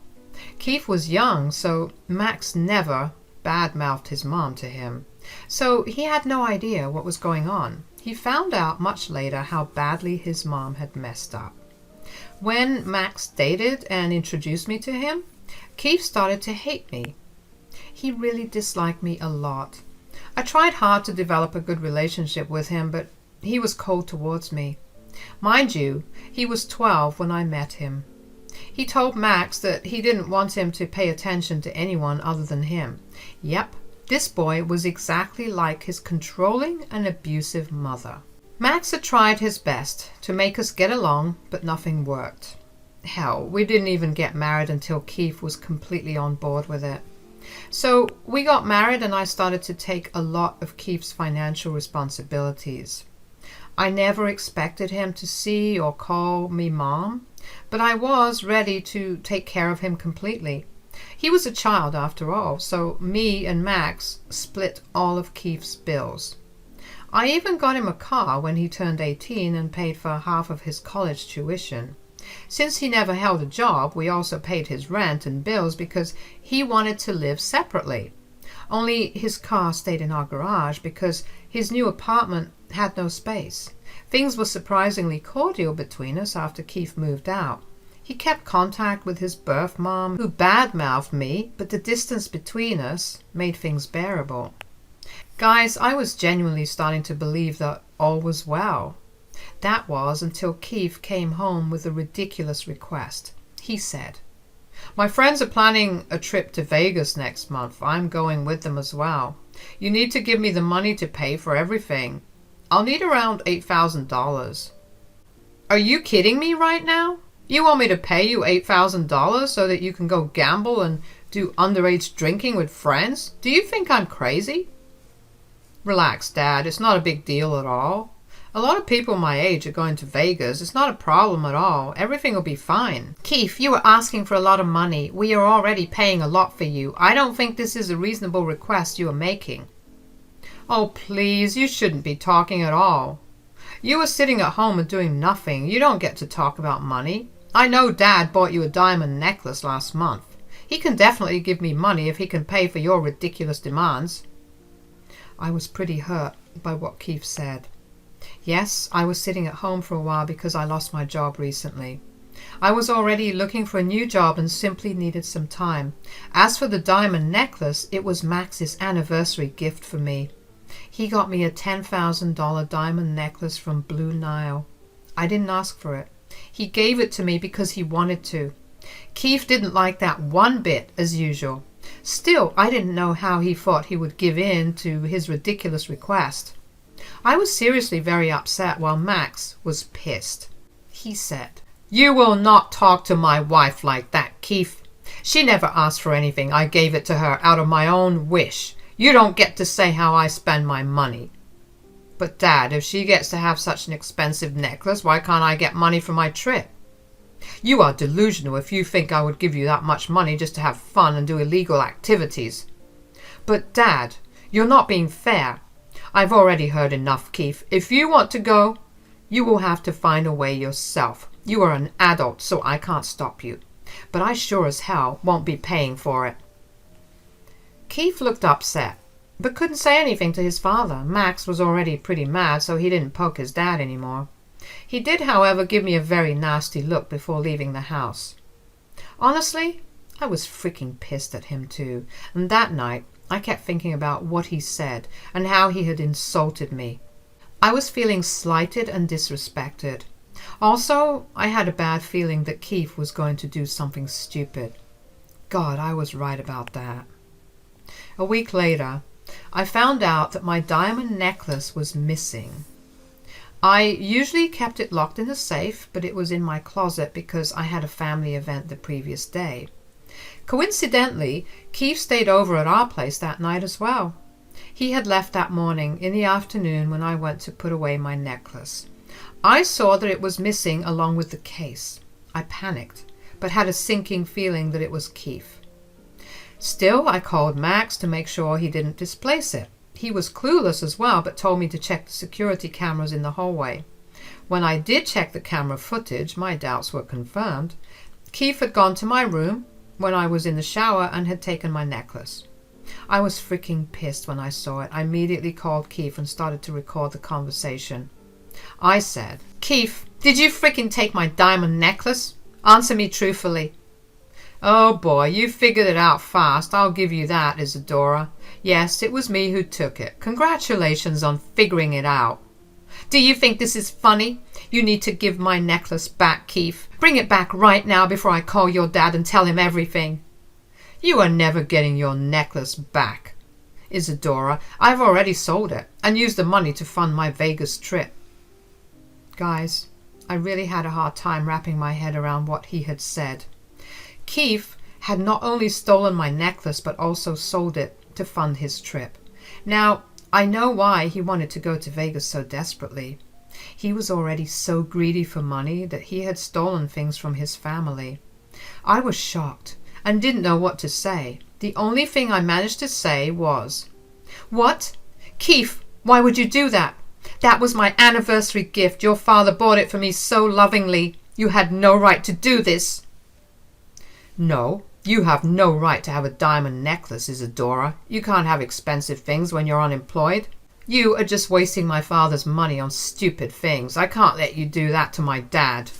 Keith was young, so Max never bad-mouthed his mom to him. So he had no idea what was going on. He found out much later how badly his mom had messed up. When Max dated and introduced me to him, Keith started to hate me. He really disliked me a lot. I tried hard to develop a good relationship with him, but he was cold towards me. Mind you, he was 12 when I met him. He told Max that he didn't want him to pay attention to anyone other than him. Yep, this boy was exactly like his controlling and abusive mother. Max had tried his best to make us get along, but nothing worked. Hell, we didn't even get married until Keith was completely on board with it. So we got married and I started to take a lot of Keith's financial responsibilities. I never expected him to see or call me mom, but I was ready to take care of him completely. He was a child after all, so me and Max split all of Keith's bills. I even got him a car when he turned 18 and paid for half of his college tuition. Since he never held a job, we also paid his rent and bills because he wanted to live separately. Only his car stayed in our garage because his new apartment had no space. Things were surprisingly cordial between us after Keith moved out. He kept contact with his birth mom, who badmouthed me, but the distance between us made things bearable. Guys, I was genuinely starting to believe that all was well. That was until Keith came home with a ridiculous request. He said, "My friends are planning a trip to Vegas next month. I'm going with them as well. You need to give me the money to pay for everything. I'll need around $8,000. Are you kidding me right now? You want me to pay you $8,000 so that you can go gamble and do underage drinking with friends? Do you think I'm crazy?" "Relax, Dad. It's not a big deal at all. A lot of people my age are going to Vegas. It's not a problem at all. Everything will be fine." "Keith, you are asking for a lot of money. We are already paying a lot for you. I don't think this is a reasonable request you are making." "Oh, please, you shouldn't be talking at all. You were sitting at home and doing nothing. You don't get to talk about money. I know Dad bought you a diamond necklace last month. He can definitely give me money if he can pay for your ridiculous demands." I was pretty hurt by what Keith said. Yes, I was sitting at home for a while because I lost my job recently. I was already looking for a new job and simply needed some time. As for the diamond necklace, it was Max's anniversary gift for me. He got me a $10,000 diamond necklace from Blue Nile. I didn't ask for it. He gave it to me because he wanted to. Keith didn't like that one bit, as usual. Still, I didn't know how he thought he would give in to his ridiculous request. I was seriously very upset while Max was pissed. He said, "You will not talk to my wife like that, Keith. She never asked for anything. I gave it to her out of my own wish. You don't get to say how I spend my money." "But Dad, if she gets to have such an expensive necklace, why can't I get money for my trip?" "You are delusional if you think I would give you that much money just to have fun and do illegal activities." "But Dad, you're not being fair. I've already heard enough, Keith. If you want to go, you will have to find a way yourself. You are an adult, so I can't stop you. But I sure as hell won't be paying for it." Keith looked upset, but couldn't say anything to his father. Max was already pretty mad, so he didn't poke his dad anymore. He did, however, give me a very nasty look before leaving the house. Honestly, I was freaking pissed at him too, and that night I kept thinking about what he said and how he had insulted me. I was feeling slighted and disrespected. Also, I had a bad feeling that Keith was going to do something stupid. God, I was right about that. A week later, I found out that my diamond necklace was missing. I usually kept it locked in the safe, but it was in my closet because I had a family event the previous day. Coincidentally, Keith stayed over at our place that night as well. He had left that morning in the afternoon when I went to put away my necklace. I saw that it was missing along with the case. I panicked, but had a sinking feeling that it was Keith. Still, I called Max to make sure he didn't displace it. He was clueless as well, but told me to check the security cameras in the hallway. When I did check the camera footage, my doubts were confirmed. Keith had gone to my room when I was in the shower and had taken my necklace. I was freaking pissed when I saw it. I immediately called Keith and started to record the conversation. I said, "Keith, did you freaking take my diamond necklace? Answer me truthfully." "Oh boy, you figured it out fast. I'll give you that, Isadora. Yes, it was me who took it. Congratulations on figuring it out." "Do you think this is funny? You need to give my necklace back, Keith. Bring it back right now before I call your dad and tell him everything." "You are never getting your necklace back, Isadora. I've already sold it and used the money to fund my Vegas trip." Guys, I really had a hard time wrapping my head around what he had said. Keith had not only stolen my necklace but also sold it to fund his trip. Now, I know why he wanted to go to Vegas so desperately. He was already so greedy for money that he had stolen things from his family. I was shocked and didn't know what to say. The only thing I managed to say was, "What? Keith, why would you do that? That was my anniversary gift. Your father bought it for me so lovingly. You had no right to do this." "No, you have no right to have a diamond necklace, Isadora. You can't have expensive things when you're unemployed. You are just wasting my father's money on stupid things. I can't let you do that to my dad."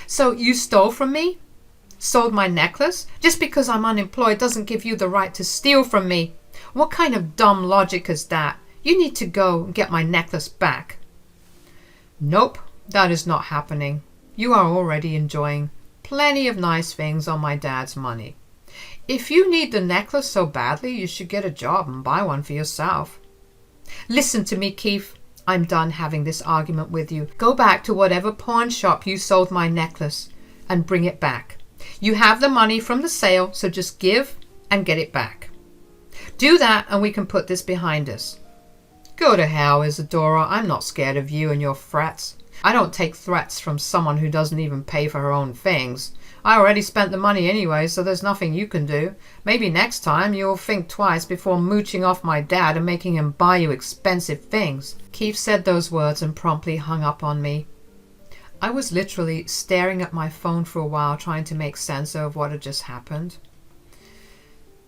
So you stole from me? Sold my necklace? Just because I'm unemployed doesn't give you the right to steal from me. What kind of dumb logic is that? You need to go and get my necklace back. Nope, that is not happening. You are already enjoying plenty of nice things on my dad's money. If you need the necklace so badly, you should get a job and buy one for yourself. Listen to me, Keith. I'm done having this argument with you. Go back to whatever pawn shop you sold my necklace and bring it back. You have the money from the sale, so just give and get it back. Do that and we can put this behind us. Go to hell, Isadora. I'm not scared of you and your threats. I don't take threats from someone who doesn't even pay for her own things. I already spent the money anyway, so there's nothing you can do. Maybe next time you'll think twice before mooching off my dad and making him buy you expensive things. Keith said those words and promptly hung up on me. I was literally staring at my phone for a while, trying to make sense of what had just happened.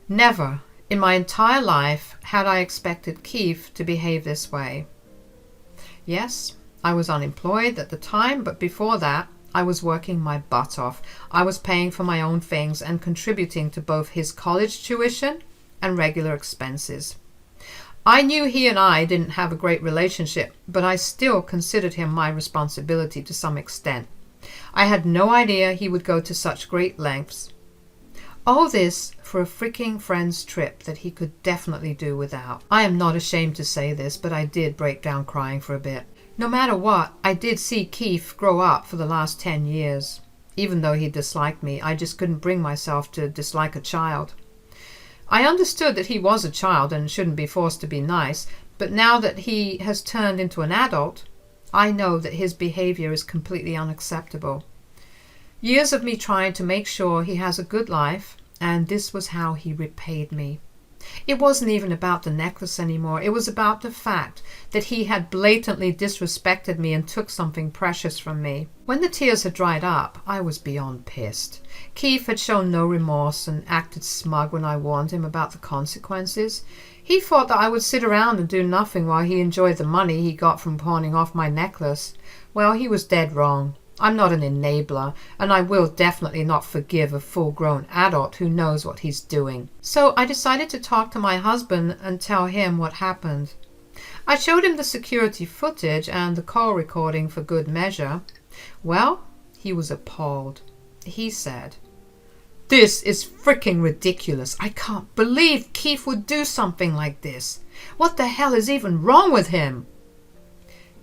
Never in my entire life had I expected Keith to behave this way. Yes, I was unemployed at the time, but before that, I was working my butt off. I was paying for my own things and contributing to both his college tuition and regular expenses. I knew he and I didn't have a great relationship, but I still considered him my responsibility to some extent. I had no idea he would go to such great lengths. All this for a freaking friend's trip that he could definitely do without. I am not ashamed to say this, but I did break down crying for a bit. No matter what, I did see Keith grow up for the last 10 years. Even though he disliked me, I just couldn't bring myself to dislike a child. I understood that he was a child and shouldn't be forced to be nice, but now that he has turned into an adult, I know that his behavior is completely unacceptable. Years of me trying to make sure he has a good life, and this was how he repaid me. It wasn't even about the necklace anymore. It was about the fact that he had blatantly disrespected me and took something precious from me. When the tears had dried up, I was beyond pissed. Keith had shown no remorse and acted smug when I warned him about the consequences. He thought that I would sit around and do nothing while he enjoyed the money he got from pawning off my necklace. Well, he was dead wrong. I'm not an enabler, and I will definitely not forgive a full-grown adult who knows what he's doing. So I decided to talk to my husband and tell him what happened. I showed him the security footage and the call recording for good measure. Well, he was appalled. He said, "This is freaking ridiculous. I can't believe Keith would do something like this. What the hell is even wrong with him?"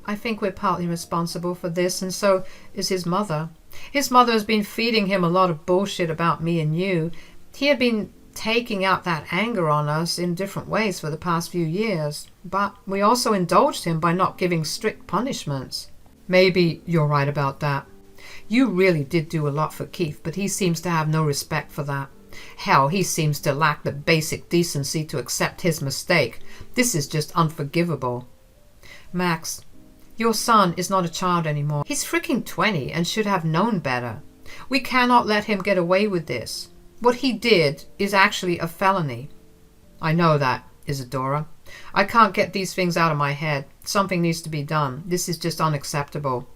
I think we're partly responsible for this, and so is his mother. His mother has been feeding him a lot of bullshit about me and you. He had been taking out that anger on us in different ways for the past few years, but we also indulged him by not giving strict punishments. Maybe you're right about that. You really did do a lot for Keith, but he seems to have no respect for that. Hell, he seems to lack the basic decency to accept his mistake. This is just unforgivable. Max, your son is not a child anymore. He's freaking 20 and should have known better. We cannot let him get away with this. What he did is actually a felony. I know that, Isadora. I can't get these things out of my head. Something needs to be done. This is just unacceptable.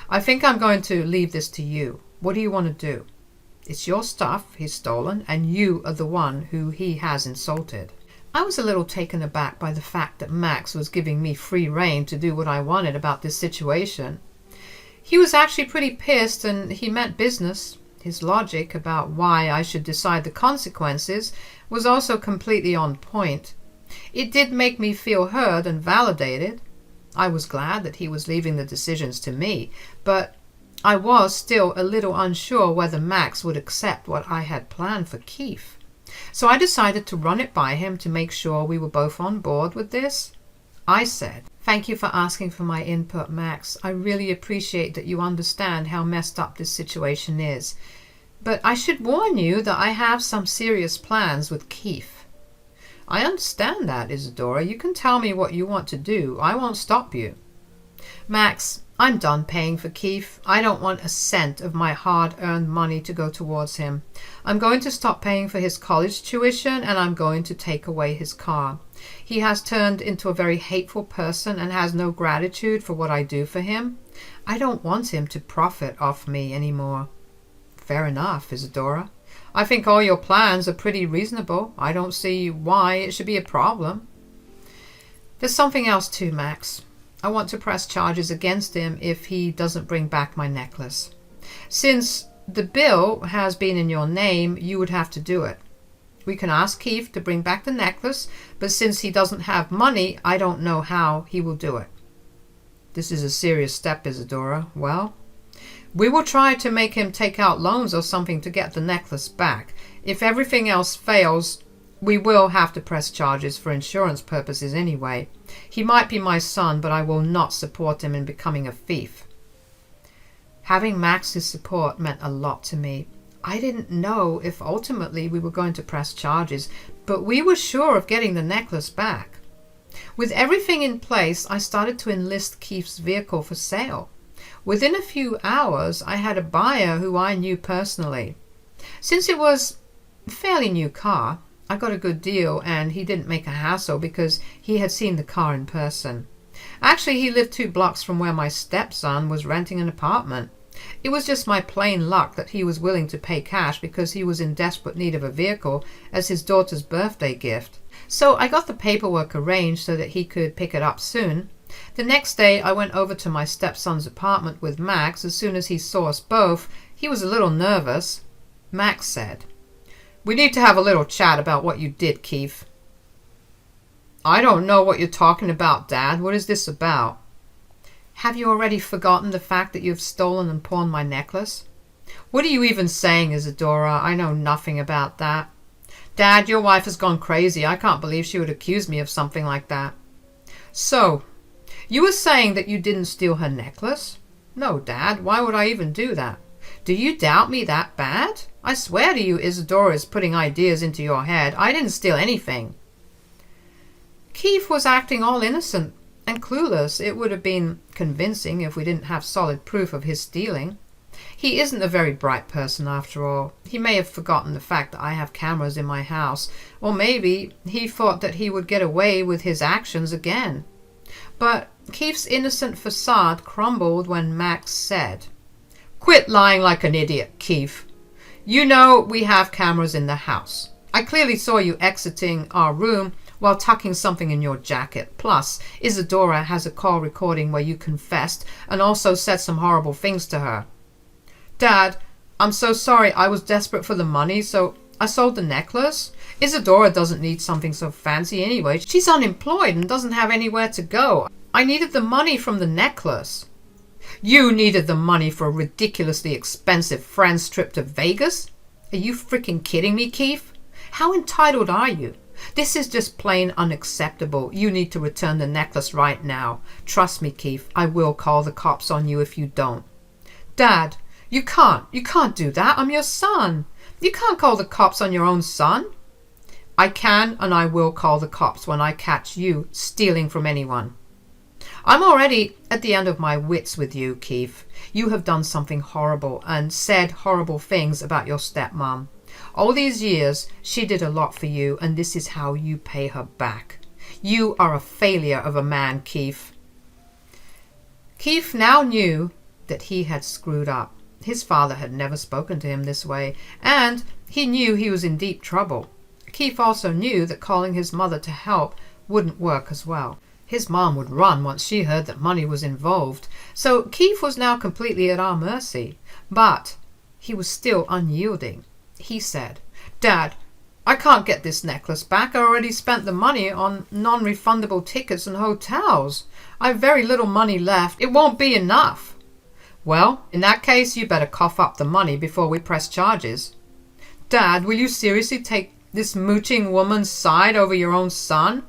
I think I'm going to leave this to you. What do you want to do? It's your stuff he's stolen, and you are the one who he has insulted. I was a little taken aback by the fact that Max was giving me free rein to do what I wanted about this situation. He was actually pretty pissed, and he meant business. His logic about why I should decide the consequences was also completely on point. It did make me feel heard and validated. I was glad that he was leaving the decisions to me, but I was still a little unsure whether Max would accept what I had planned for Keith. So I decided to run it by him to make sure we were both on board with this. I said, "Thank you for asking for my input, Max. I really appreciate that you understand how messed up this situation is. But I should warn you that I have some serious plans with Keith." "I understand that, Isadora. You can tell me what you want to do. I won't stop you." "Max, I'm done paying for Keith. I don't want a cent of my hard-earned money to go towards him. I'm going to stop paying for his college tuition, and I'm going to take away his car. He has turned into a very hateful person and has no gratitude for what I do for him. I don't want him to profit off me anymore. Fair enough, Isadora. I think all your plans are pretty reasonable. I don't see why it should be a problem. There's something else too, Max. I want to press charges against him if he doesn't bring back my necklace. Since the bill has been in your name, you would have to do it. We can ask Keith to bring back the necklace, but since he doesn't have money, I don't know how he will do it. This is a serious step, Isadora. Well, we will try to make him take out loans or something to get the necklace back. If everything else fails, we will have to press charges for insurance purposes anyway. He might be my son, but I will not support him in becoming a thief. Having Max's support meant a lot to me. I didn't know if ultimately we were going to press charges, but we were sure of getting the necklace back. With everything in place, I started to enlist Keith's vehicle for sale. Within a few hours, I had a buyer who I knew personally. Since it was a fairly new car, I got a good deal, and he didn't make a hassle because he had seen the car in person. Actually, he lived 2 blocks from where my stepson was renting an apartment. It was just my plain luck that he was willing to pay cash because he was in desperate need of a vehicle as his daughter's birthday gift. So I got the paperwork arranged so that he could pick it up soon. The next day, I went over to my stepson's apartment with Max. As soon as he saw us both, he was a little nervous. Max said, "We need to have a little chat about what you did, Keith." "I don't know what you're talking about, Dad. What is this about?" "Have you already forgotten the fact that you have stolen and pawned my necklace?" "What are you even saying, Isadora? I know nothing about that." "Dad, your wife has gone crazy. I can't believe she would accuse me of something like that." "So, you were saying that you didn't steal her necklace?" "No, Dad. Why would I even do that?" "Do you doubt me that bad? I swear to you, Isadora is putting ideas into your head. I didn't steal anything." Keith was acting all innocent and clueless. It would have been convincing if we didn't have solid proof of his stealing. He isn't a very bright person after all. He may have forgotten the fact that I have cameras in my house, or maybe he thought that he would get away with his actions again. But Keith's innocent facade crumbled when Max said, "Quit lying like an idiot, Keith. You know we have cameras in the house. I clearly saw you exiting our room while tucking something in your jacket. Plus, Isadora has a call recording where you confessed and also said some horrible things to her." "Dad, I'm so sorry. I was desperate for the money, so I sold the necklace. Isadora doesn't need something so fancy anyway. She's unemployed and doesn't have anywhere to go. I needed the money from the necklace." "You needed the money for a ridiculously expensive friend's trip to Vegas? Are you freaking kidding me, Keith? How entitled are you? This is just plain unacceptable. You need to return the necklace right now. Trust me, Keith, I will call the cops on you if you don't." "Dad, you can't do that. I'm your son. You can't call the cops on your own son." "I can, and I will call the cops when I catch you stealing from anyone." "I'm already at the end of my wits with you, Keith. You have done something horrible and said horrible things about your stepmom. All these years, she did a lot for you, and this is how you pay her back. You are a failure of a man, Keith." Keith now knew that he had screwed up. His father had never spoken to him this way, and he knew he was in deep trouble. Keith also knew that calling his mother to help wouldn't work as well. His mom would run once she heard that money was involved, so Keith was now completely at our mercy. But he was still unyielding. He said, "Dad, I can't get this necklace back. I already spent the money on non-refundable tickets and hotels. I have very little money left. It won't be enough." "Well, in that case, you better cough up the money before we press charges." "Dad, will you seriously take this mooching woman's side over your own son?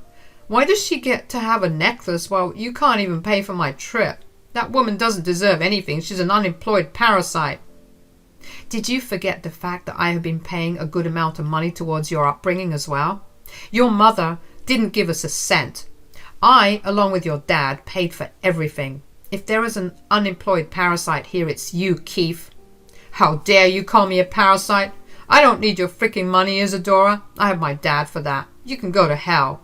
Why does she get to have a necklace while you can't even pay for my trip? That woman doesn't deserve anything. She's an unemployed parasite." "Did you forget the fact that I have been paying a good amount of money towards your upbringing as well? Your mother didn't give us a cent. I, along with your dad, paid for everything. If there is an unemployed parasite here, it's you, Keith. How dare you call me a parasite? I don't need your freaking money, Isadora. I have my dad for that. You can go to hell.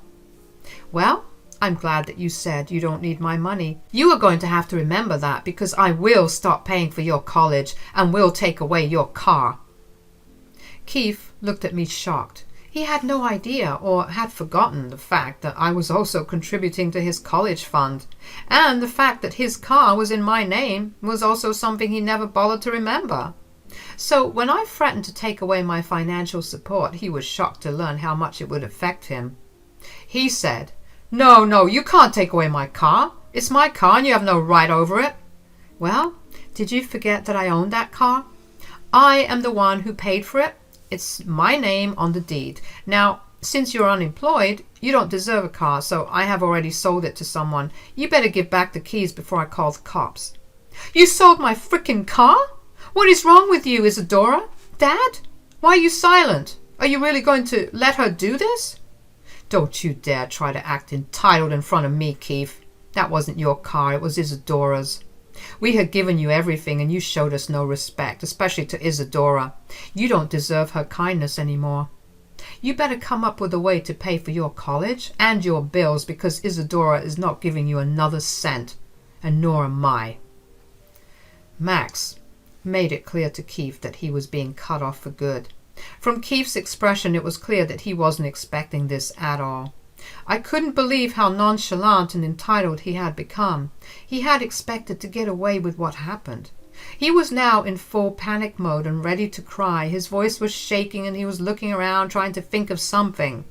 Well, I'm glad that you said you don't need my money. You are going to have to remember that, because I will stop paying for your college and will take away your car. Keith looked at me shocked. He had no idea, or had forgotten, the fact that I was also contributing to his college fund, and the fact that his car was in my name was also something he never bothered to remember. So when I threatened to take away my financial support, he was shocked to learn how much it would affect him. He said, No, you can't take away my car. It's my car and you have no right over it. Well, did you forget that I owned that car? I am the one who paid for it. It's my name on the deed. Now, since you're unemployed, you don't deserve a car, so I have already sold it to someone. You better give back the keys before I call the cops. You sold my frickin' car? What is wrong with you, Isadora? Dad? Why are you silent? Are you really going to let her do this? Don't you dare try to act entitled in front of me, Keith. That wasn't your car, it was Isadora's. We had given you everything and you showed us no respect, especially to Isadora. You don't deserve her kindness anymore. You better come up with a way to pay for your college and your bills, because Isadora is not giving you another cent, and nor am I. Max made it clear to Keith that he was being cut off for good. From Keith's expression, it was clear that he wasn't expecting this at all. I couldn't believe how nonchalant and entitled he had become. He had expected to get away with what happened. He was now in full panic mode and ready to cry. His voice was shaking and he was looking around trying to think of something.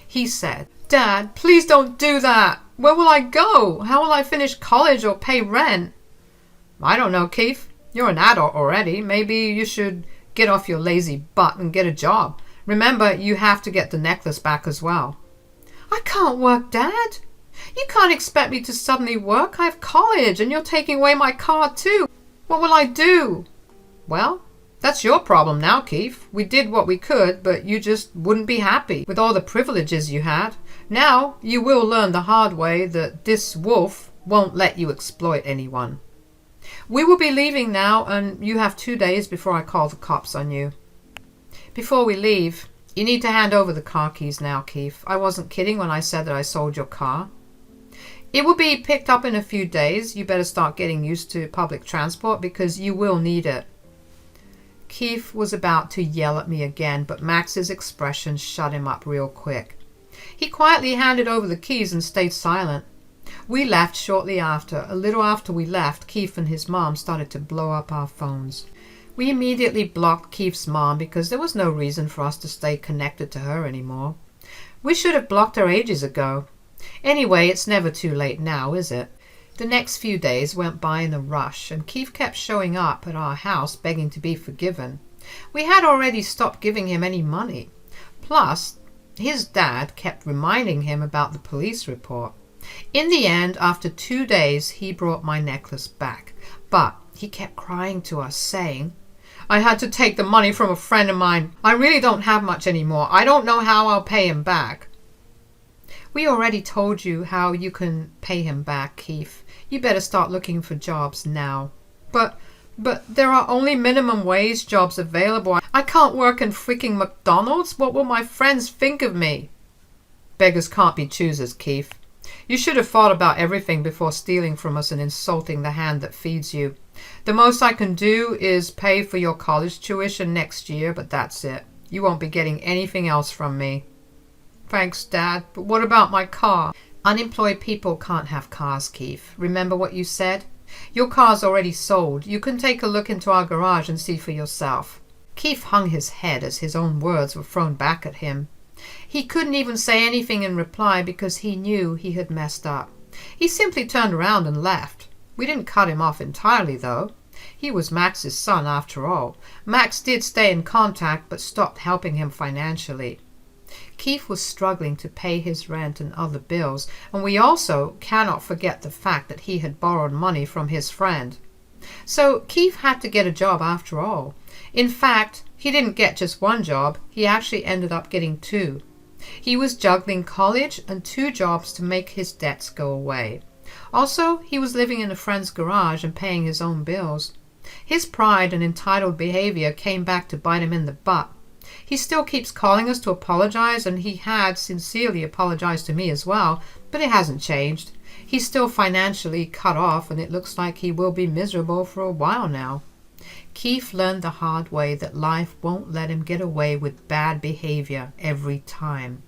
He said, Dad, please don't do that. Where will I go? How will I finish college or pay rent? I don't know, Keith. You're an adult already. Maybe you should get off your lazy butt and get a job. Remember, you have to get the necklace back as well. I can't work, Dad. You can't expect me to suddenly work. I have college and you're taking away my car too. What will I do? Well, that's your problem now, Keith. We did what we could, but you just wouldn't be happy with all the privileges you had. Now you will learn the hard way that this wolf won't let you exploit anyone. We will be leaving now, and you have 2 days before I call the cops on you. Before we leave, you need to hand over the car keys now, Keith. I wasn't kidding when I said that I sold your car. It will be picked up in a few days. You better start getting used to public transport because you will need it. Keith was about to yell at me again, but Max's expression shut him up real quick. He quietly handed over the keys and stayed silent. We left shortly after. A little after we left, Keith and his mom started to blow up our phones. We immediately blocked Keith's mom because there was no reason for us to stay connected to her anymore. We should have blocked her ages ago. Anyway, it's never too late now, is it? The next few days went by in a rush, and Keith kept showing up at our house begging to be forgiven. We had already stopped giving him any money. Plus, his dad kept reminding him about the police report. In the end, after 2 days, he brought my necklace back, but he kept crying to us, saying, I had to take the money from a friend of mine. I really don't have much anymore. I don't know how I'll pay him back. We already told you how you can pay him back, Keith. You better start looking for jobs now. But there are only minimum wage jobs available. I can't work in freaking McDonald's. What will my friends think of me? Beggars can't be choosers, Keith. You should have thought about everything before stealing from us and insulting the hand that feeds you. The most I can do is pay for your college tuition next year, but that's it. You won't be getting anything else from me. Thanks, Dad, but what about my car? Unemployed people can't have cars, Keith. Remember what you said? Your car's already sold. You can take a look into our garage and see for yourself. Keith hung his head as his own words were thrown back at him. He couldn't even say anything in reply because he knew he had messed up. He simply turned around and left. We didn't cut him off entirely, though. He was Max's son, after all. Max did stay in contact, but stopped helping him financially. Keith was struggling to pay his rent and other bills, and we also cannot forget the fact that he had borrowed money from his friend. So Keith had to get a job after all. In fact, he didn't get just one job, he actually ended up getting 2. He was juggling college and 2 jobs to make his debts go away. Also, he was living in a friend's garage and paying his own bills. His pride and entitled behavior came back to bite him in the butt. He still keeps calling us to apologize, and he had sincerely apologized to me as well, but it hasn't changed. He's still financially cut off, and it looks like he will be miserable for a while now. Keith learned the hard way that life won't let him get away with bad behavior every time.